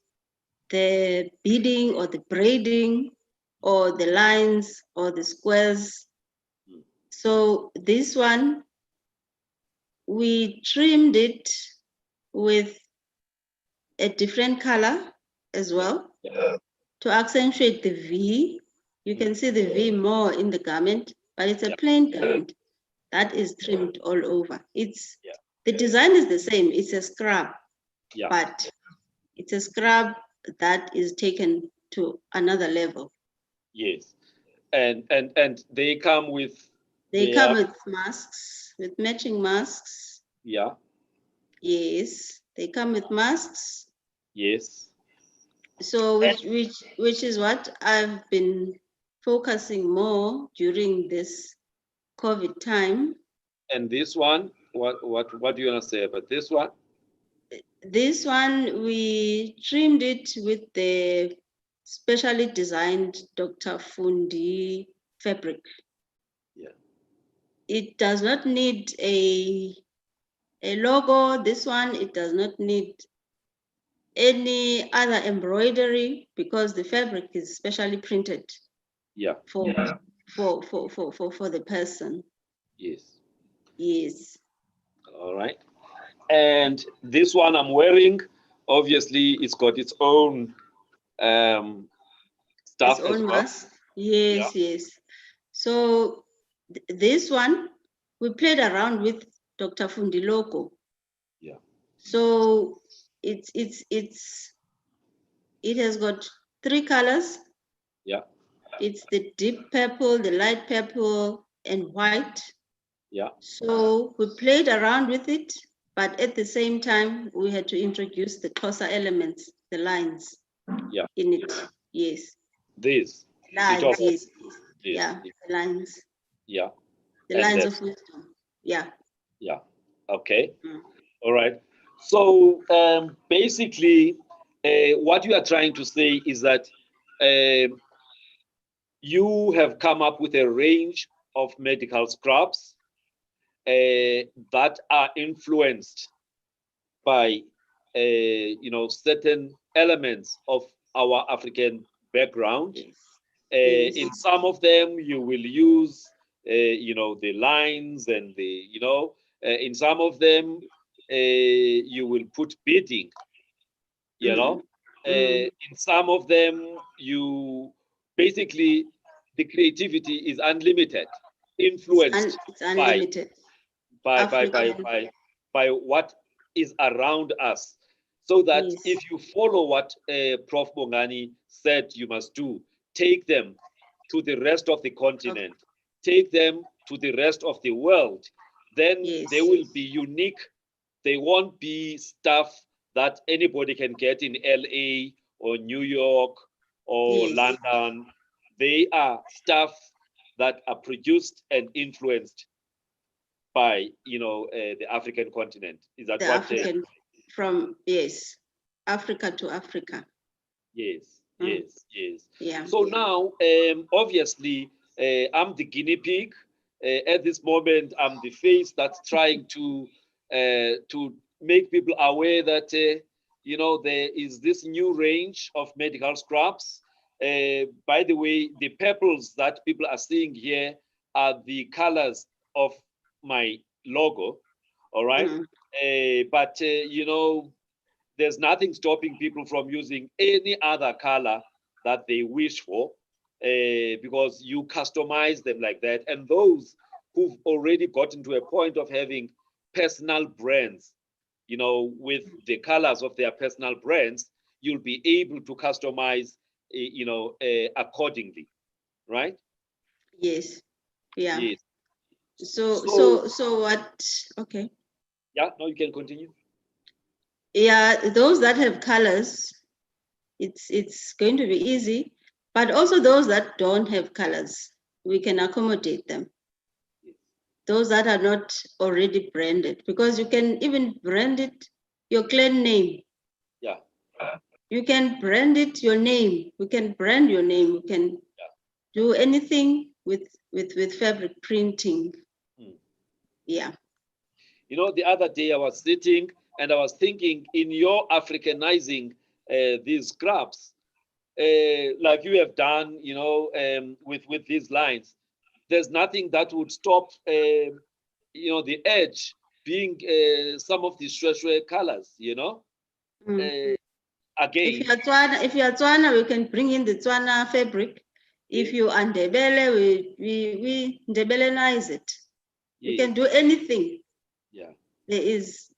the beading or the braiding or the lines or the squares. So this one, we trimmed it with a different color as well to accentuate the V. You can see the V more in the garment, but it's a plain garment that is trimmed all over. The design is the same. It's a scrub, but it's a scrub that is taken to another level. Yes, and they come with. They come with masks, with matching masks. Yeah. Yes, they come with masks. Yes. So which is what I've been focusing more during this COVID time. And this one, what do you want to say about this one? This one, we trimmed it with the specially designed Dr. Fundi fabric. Yeah. It does not need a logo. This one, it does not need any other embroidery because the fabric is specially printed. Yeah. For the person. Yes. Yes. All right. And this one I'm wearing, obviously, it's got its own stuff Its own as well. mask. Yes, yes. So this one, we played around with Dr. Fundi logo. Yeah. So it has got 3 colors. Yeah. It's the deep purple, the light purple, and white. Yeah. So we played around with it, but at the same time, we had to introduce the Xhosa elements, the lines. Yeah. In it. Yes. This. Lines, yes. This. Yeah, the lines. Yeah. The lines of wisdom. Yeah. Yeah. Okay. All right. So basically, what you are trying to say is that you have come up with a range of medical scrubs that are influenced by certain elements of our African background. Yes. In some of them, you will use the lines and the in some of them you will put beading. In some of them, you basically the creativity is unlimited, influenced it's unlimited. by what is around us. So that if you follow what Prof. Bongani said you must do, take them to the rest of the continent, take them to the rest of the world, then they will be unique. They won't be stuff that anybody can get in LA or New York or London. They are stuff that are produced and influenced by the African continent. Is that what? yes, Africa to Africa. Yes, yes, yes. Yeah. So now, obviously, I'm the guinea pig. At this moment, I'm the face that's trying to make people aware that there is this new range of medical scrubs. By the way, the purples that people are seeing here are the colors of my logo. All right, but there's nothing stopping people from using any other color that they wish for, because you customize them like that. And those who've already gotten to a point of having personal brands, with the colors of their personal brands, you'll be able to customize, accordingly, right? Yes. Yeah. Yes. So what? Okay. Yeah. No, you can continue. Yeah, those that have colors, it's going to be easy, but also those that don't have colors, we can accommodate them. Those that are not already branded, because you can even brand it your clan name. Yeah. You can brand it your name. We can brand your name. You can do anything with fabric printing. Yeah. The other day I was sitting and I was thinking, in your Africanizing these scraps, like you have done, with these lines, there's nothing that would stop, the edge being some of the shwe colors, again. If you're Tswana, we can bring in the Tswana fabric. If you are Ndebele, we Ndebelenize it. We can do anything. Yeah. It's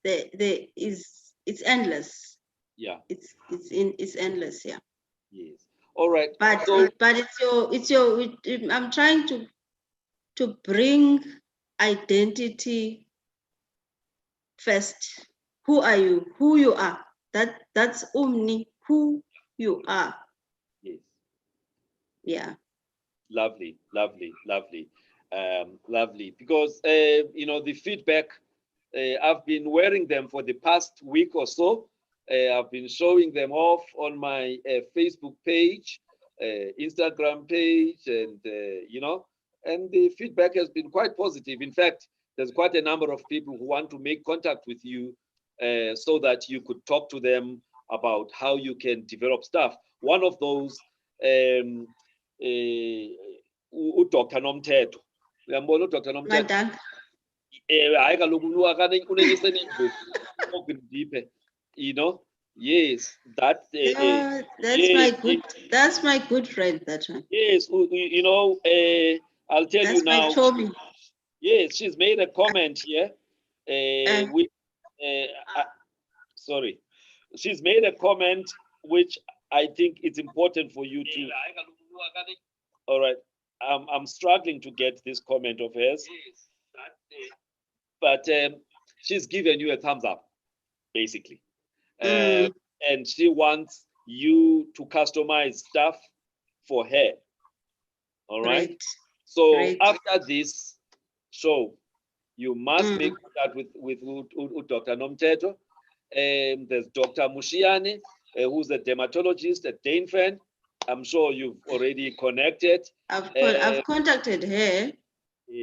endless. Yeah. It's endless. Yeah. Yes. All right. But it's your. I'm trying to bring identity first. Who are you? Who you are. That's only who you are. Yes. Yeah. Lovely, lovely, lovely, lovely. Because the feedback, I've been wearing them for the past week or so. I've been showing them off on my Facebook page, Instagram page, and and the feedback has been quite positive. In fact, there's quite a number of people who want to make contact with you, so that you could talk to them about how you can develop stuff. One of those, uDr Nomthetho. Uyambona uDr Nomthetho? Hayi kaloku unenyise okudiphe, yes, that's my good friend, that one. Yes, I'll tell that's you now. Tommy. Yes, she's made a comment here. Sorry, she's made a comment which I think it's important for you to. All right, I'm struggling to get this comment of hers, but she's given you a thumbs up, basically, and she wants you to customize stuff for her. All right. Great. So great. After this show, you must make contact with Dr. Nomthetho. There's Dr. Mushiane, who's a dermatologist at Dainfen. I'm sure you've already connected. I've contacted her,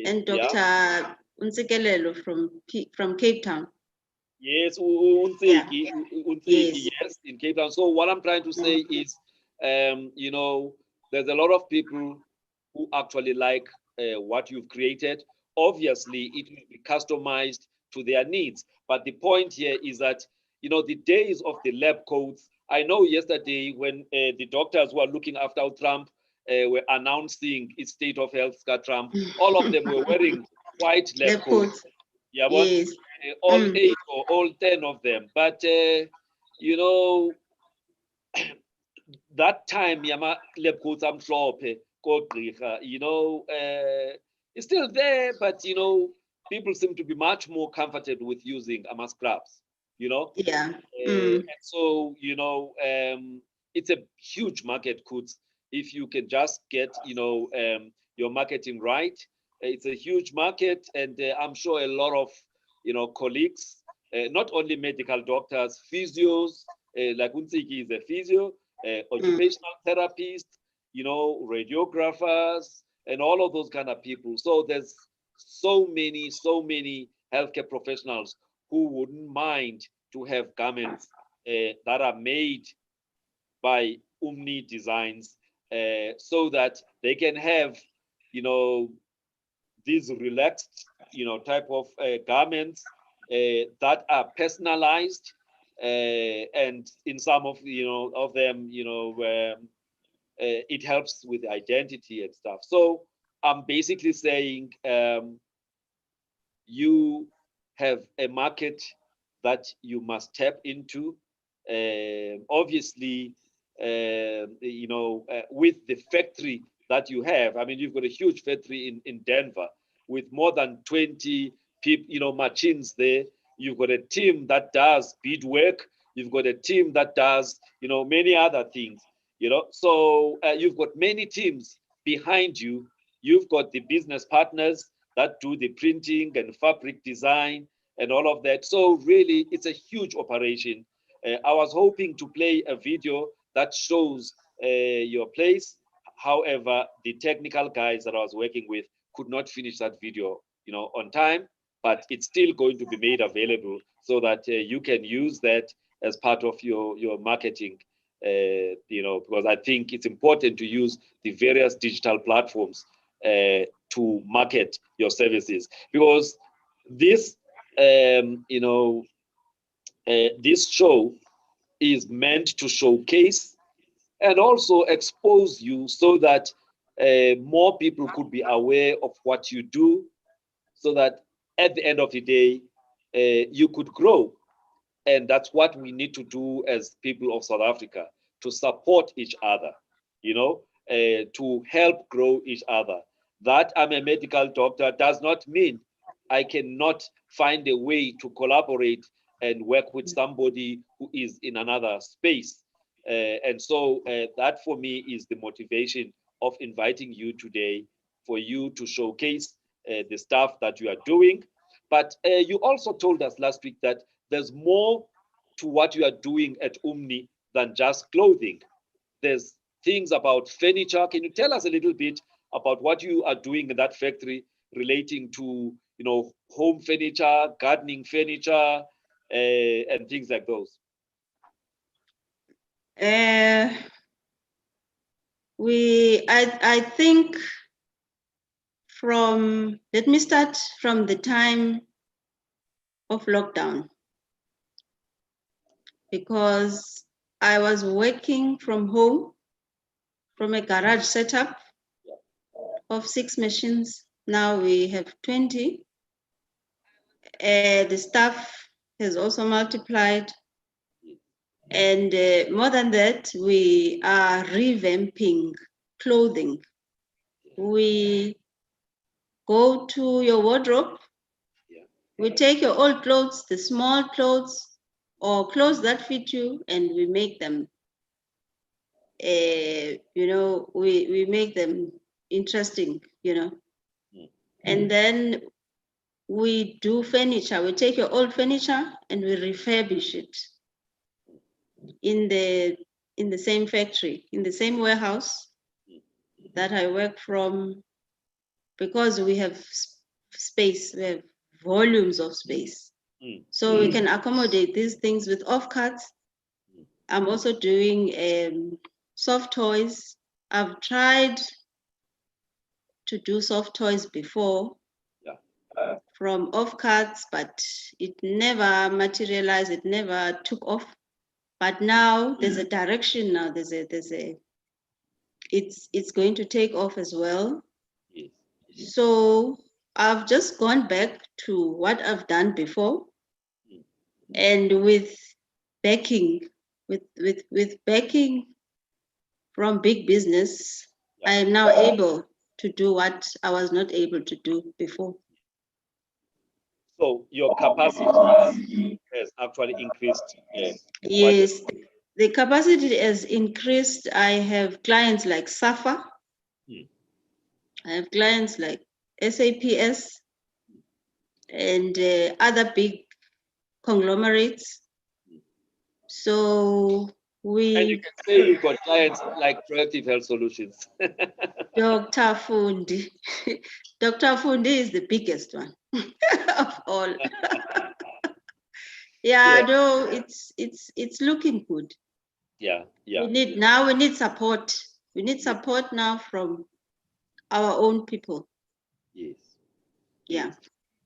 and Dr. Unsikelelo from Cape Town. Yes, Unseki, yes, in Cape Town. So what I'm trying to say is, there's a lot of people who actually like what you've created. Obviously, it will be customized to their needs. But the point here is that, the days of the lab coats, I know yesterday when the doctors who are looking after Trump were announcing its state of health, Trump, all of them were wearing white lab coats. Yeah, yes. All 8 or all 10 of them. But, that time, Yama lab coats I'm it's still there, but people seem to be much more comfortable with using scrubs, Yeah. And so, it's a huge market, Kutz. If you can just get, your marketing right, it's a huge market, and I'm sure a lot of, colleagues not only medical doctors, physios, like Unsiki is a physio, occupational therapists, radiographers, and all of those kind of people. So there's so many healthcare professionals who wouldn't mind to have garments that are made by Umni Designs, so that they can have, these relaxed, type of garments that are personalized, and in some of of them, it helps with identity and stuff. So I'm basically saying, you have a market that you must tap into. Obviously, with the factory that you have, I mean, you've got a huge factory in Denver with more than 20 people, machines there. You've got a team that does beadwork. You've got a team that does, many other things, So you've got many teams behind you. You've got the business partners that do the printing and fabric design and all of that. So really, it's a huge operation. I was hoping to play a video that shows your place. However, the technical guys that I was working with could not finish that video, on time, but it's still going to be made available so that you can use that as part of your marketing, because I think it's important to use the various digital platforms to market your services, because this, this show is meant to showcase and also expose you so that more people could be aware of what you do, so that at the end of the day, you could grow. And that's what we need to do as people of South Africa, to support each other, to help grow each other. That I'm a medical doctor does not mean I cannot find a way to collaborate and work with somebody who is in another space. And so that for me is the motivation of inviting you today, for you to showcase the stuff that you are doing. But you also told us last week that there's more to what you are doing at Umni than just clothing. There's things about furniture. Can you tell us a little bit about what you are doing in that factory relating to, home furniture, gardening furniture, and things like those? I think let me start from the time of lockdown, because I was working from home, from a garage setup of 6 machines. Now we have 20. The staff has also multiplied. And more than that, we are revamping clothing. We go to your wardrobe. We take your old clothes, the small clothes, or clothes that fit you, and we make them, we make them interesting, And then we do furniture. We take your old furniture and we refurbish it in the same factory, in the same warehouse that I work from, because we have space, we have volumes of space. So we can accommodate these things with offcuts. I'm also doing soft toys. I've tried to do soft toys before from offcuts, but it never materialized, it never took off. But now there's a direction now, it's going to take off as well. So I've just gone back to what I've done before, and with backing, with backing from big business, I am now able to do what I was not able to do before. So your capacity has actually increased. Yes, the capacity has increased. I have clients like SAFA. I have clients like SAPS and other big conglomerates. So And you can say you've got clients like Proactive Health Solutions. Dr. Fundi. Dr. Fundi is the biggest one of all. Yeah, no, it's looking good. Yeah. We need support. We need support now from our own people. Yes. Yeah. Yes.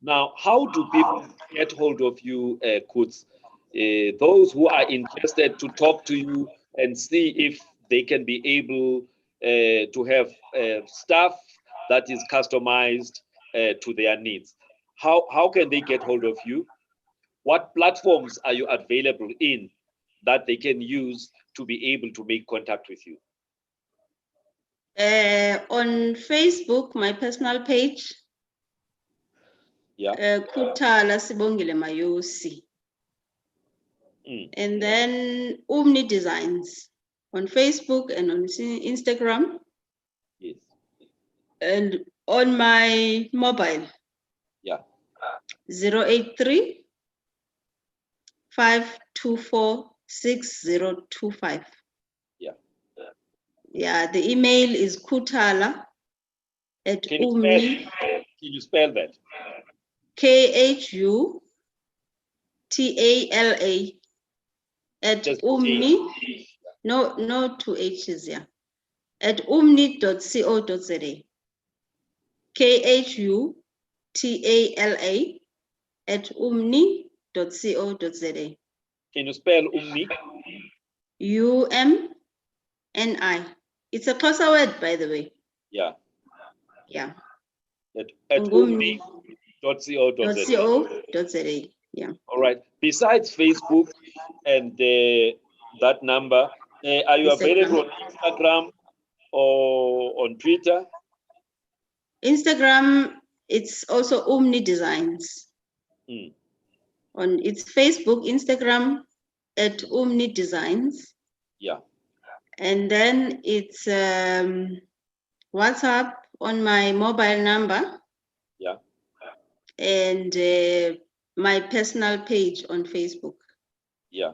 Now, how do people get hold of you, Kutz? Those who are interested to talk to you and see if they can be able to have stuff that is customized to their needs. How can they get hold of you? What platforms are you available in that they can use to be able to make contact with you? On Facebook, my personal page, Khuthala Mayosi. And then Umni Designs on Facebook and on Instagram. Yes. And on my mobile. 083 524 6025. Yeah, the email is Khuthala at Umni. Can you spell that? KHUTALA at Umni. No two H's, yeah. At umni.co.za. KHUTALA at umni.co.za. Can you spell Umni? UMNI. It's a closer word, by the way. Yeah. At umni.co.za. Yeah. All right. Besides Facebook and that number, are you available on Instagram or on Twitter? Instagram, it's also Umni Designs. On its Facebook, Instagram at Umni Designs. Yeah. And then it's WhatsApp on my mobile number. Yeah. And my personal page on Facebook. Yeah.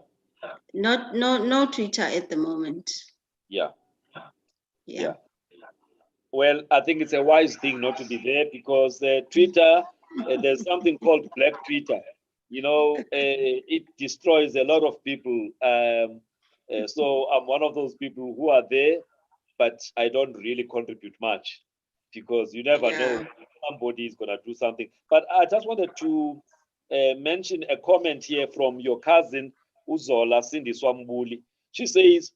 No Twitter at the moment. Yeah. Well, I think it's a wise thing not to be there because Twitter, there's something called Black Twitter. You know, it destroys a lot of people. So I'm one of those people who are there, but I don't really contribute much because you never know somebody is going to do something. But I just wanted to mention a comment here from your cousin, Uzola Cindy Swambuli. She says,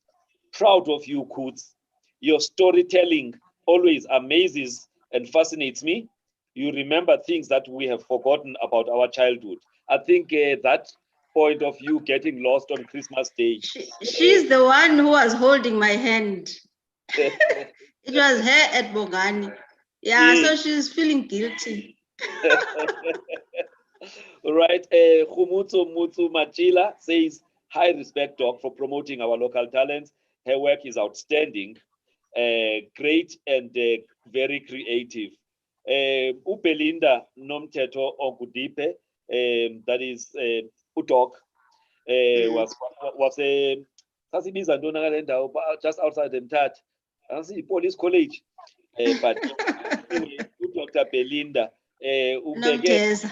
proud of you, Kutz. Your storytelling always amazes and fascinates me. You remember things that we have forgotten about our childhood. I think that point of you getting lost on Christmas Day. She's the one who was holding my hand. It was her at Bogani. Yeah, so she's feeling guilty. All right. Khumutso Mutsu Machila says, high respect, Doc, for promoting our local talents. Her work is outstanding, great, and very creative. Ubelinda Nomteto Ogudipe, that is Utok, was a just outside Mthat. I see police college. But Dr. Belinda, Nomteza.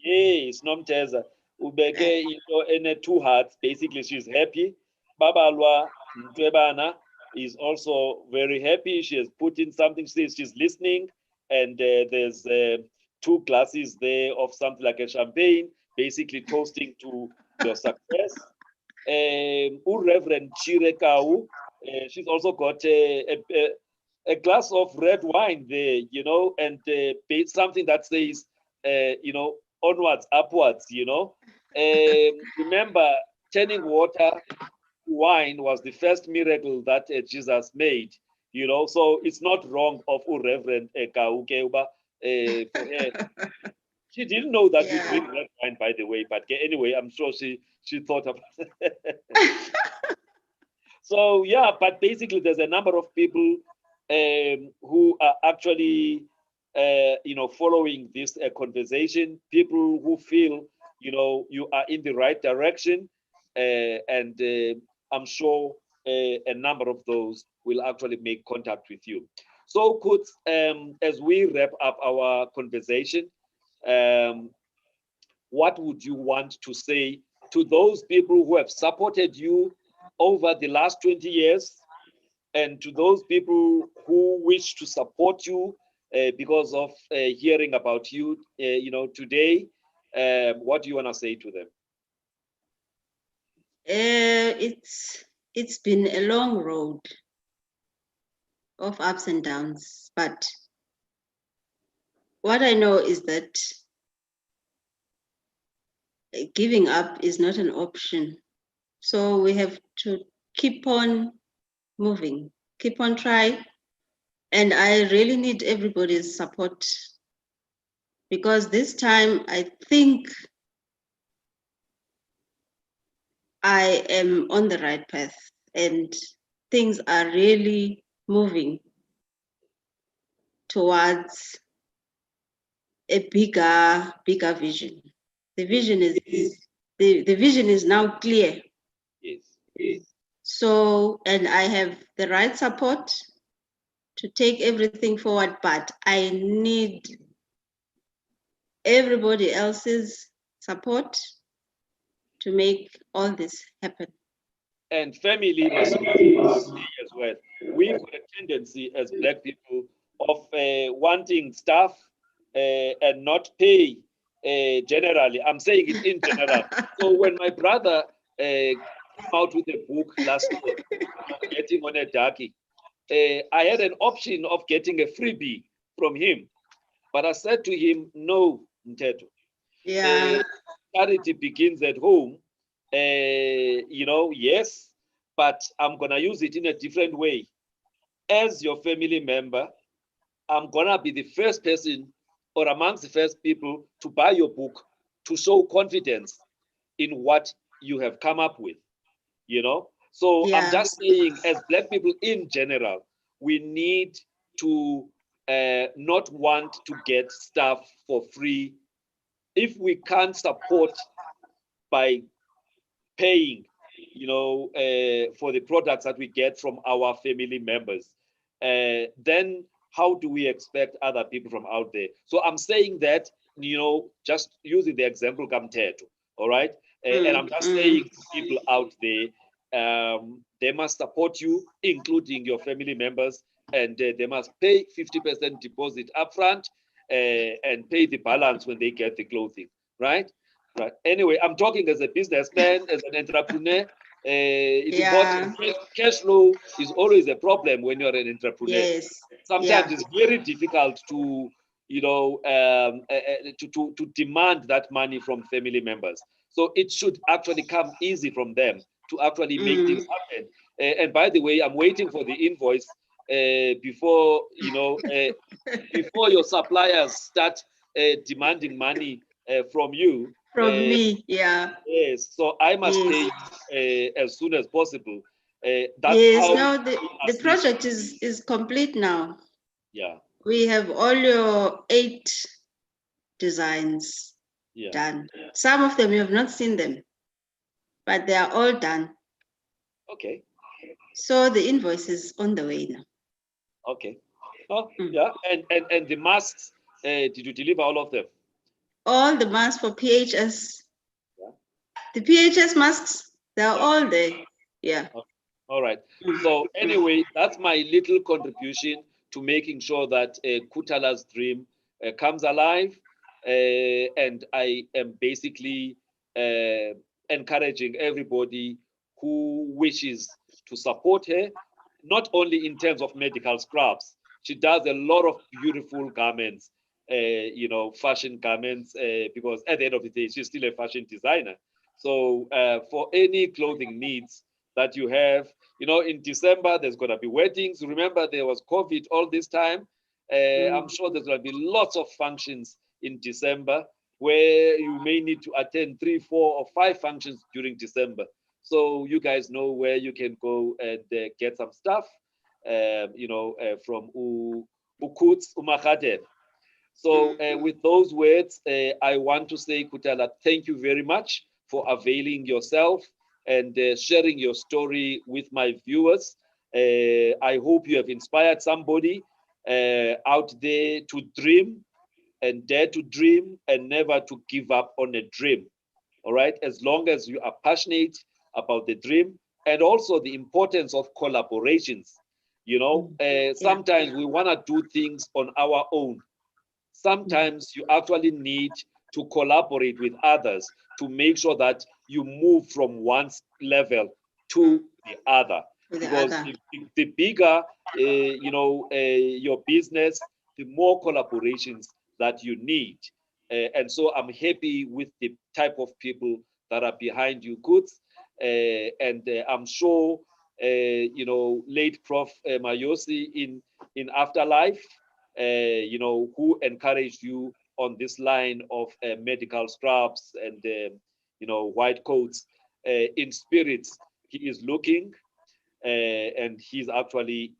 Yes, Nomteza. Ubeke into ene 2 hearts. Basically, she's happy. Babalwa Mtwebana is also very happy. She has put in something, says she's listening, and there's 2 glasses there of something like a champagne, basically toasting to your success. Reverend Chirekau, she's also got a glass of red wine there, you know, and something that says, you know, onwards, upwards, you know. Remember, turning water to wine was the first miracle that Jesus made, you know, so it's not wrong of Reverend Kaukeuba for her. She didn't know that we drink red wine, by the way, but anyway, I'm sure she thought about it. So, yeah, but basically there's a number of people who are actually following this conversation, people who feel, you are in the right direction, and I'm sure a number of those will actually make contact with you. So, as we wrap up our conversation, um, what would you want to say to those people who have supported you over the last 20 years, and to those people who wish to support you because of hearing about you, today? What do you want to say to them? It's been a long road of ups and downs, but what I know is that giving up is not an option. So we have to keep on moving, keep on trying. And I really need everybody's support, because this time I think I am on the right path and things are really moving towards a bigger vision. The vision the vision is now clear. Yes. So, and I have the right support to take everything forward, but I need everybody else's support to make all this happen. And family must stay as well. We've got a tendency as Black people of wanting stuff and not pay generally. I'm saying it in general. So when my brother came out with a book last year, Getting on a Darkie, I had an option of getting a freebie from him. But I said to him, no, Mteto. Yeah. Charity begins at home. Yes, but I'm going to use it in a different way. As your family member, I'm going to be the first person or amongst the first people to buy your book to show confidence in what you have come up with, So I'm Yeah. just saying, as Black people in general, we need to not want to get stuff for free. If we can't support by paying, for the products that we get from our family members, then how do we expect other people from out there? So I'm saying that, just using the example Kamteto, all right? And I'm just saying to people out there, they must support you, including your family members, and they must pay 50% deposit upfront and pay the balance when they get the clothing, right? Right. Anyway, I'm talking as a businessman, as an entrepreneur. It's important. Cash flow is always a problem when you're an entrepreneur. Yes. Sometimes it's very difficult to, to demand that money from family members. So it should actually come easy from them to actually make things happen. And by the way, I'm waiting for the invoice before before your suppliers start demanding money from you. From me, yeah. Yes, so I must pay as soon as possible. That's yes, how now the project is complete now. Yeah. We have all your 8 designs done. Some of them you have not seen them, but they are all done. Okay. So the invoice is on the way now. Okay. Oh, yeah. And the masks, did you deliver all of them? All the masks for PHS. Yeah. The PHS masks, they're all there. Yeah. Okay. All right. So anyway, that's my little contribution to making sure that Khuthala's dream comes alive. And I am basically encouraging everybody who wishes to support her, not only in terms of medical scrubs. She does a lot of beautiful garments, fashion garments, because at the end of the day, she's still a fashion designer. So for any clothing needs that you have, in December, there's going to be weddings. Remember, there was COVID all this time. I'm sure there's going to be lots of functions in December where you may need to attend 3, 4, or 5 functions during December. So you guys know where you can go and get some stuff, from Ukutz Umakhadev. So with those words, I want to say, Khuthala, thank you very much for availing yourself and sharing your story with my viewers. I hope you have inspired somebody out there to dream and dare to dream and never to give up on a dream. All right, as long as you are passionate about the dream, and also the importance of collaborations. You know, sometimes we want to do things on our own. Sometimes you actually need to collaborate with others to make sure that you move from one level to the other. Because the bigger your business, the more collaborations that you need. And so I'm happy with the type of people that are behind you, Kuts. And I'm sure late Prof. Mayosi in Afterlife, who encouraged you on this line of medical scrubs and white coats. In spirits, he is looking and he's actually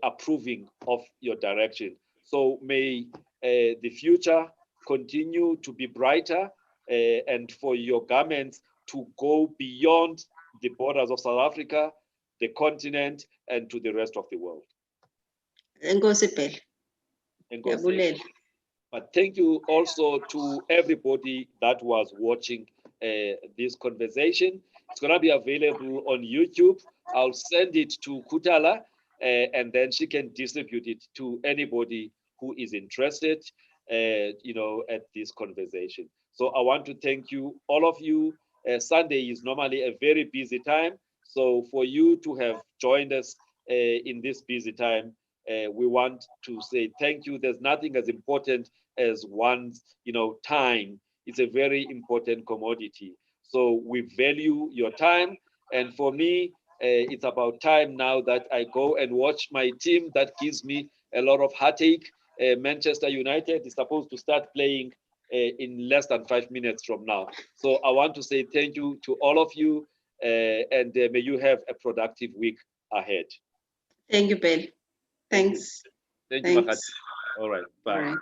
approving of your direction. So may the future continue to be brighter and for your garments to go beyond the borders of South Africa, the continent, and to the rest of the world. But thank you also to everybody that was watching this conversation. It's going to be available on YouTube. I'll send it to Khuthala and then she can distribute it to anybody who is interested, at this conversation. So I want to thank you, all of you. Sunday is normally a very busy time. So for you to have joined us in this busy time, we want to say thank you. There's nothing as important as one's, time. It's a very important commodity. So we value your time. And for me, it's about time now that I go and watch my team that gives me a lot of heartache. Manchester United is supposed to start playing in less than 5 minutes from now. So I want to say thank you to all of you and may you have a productive week ahead. Thank you, Ben. Thanks. Thank you, Makati. All right, bye. All right.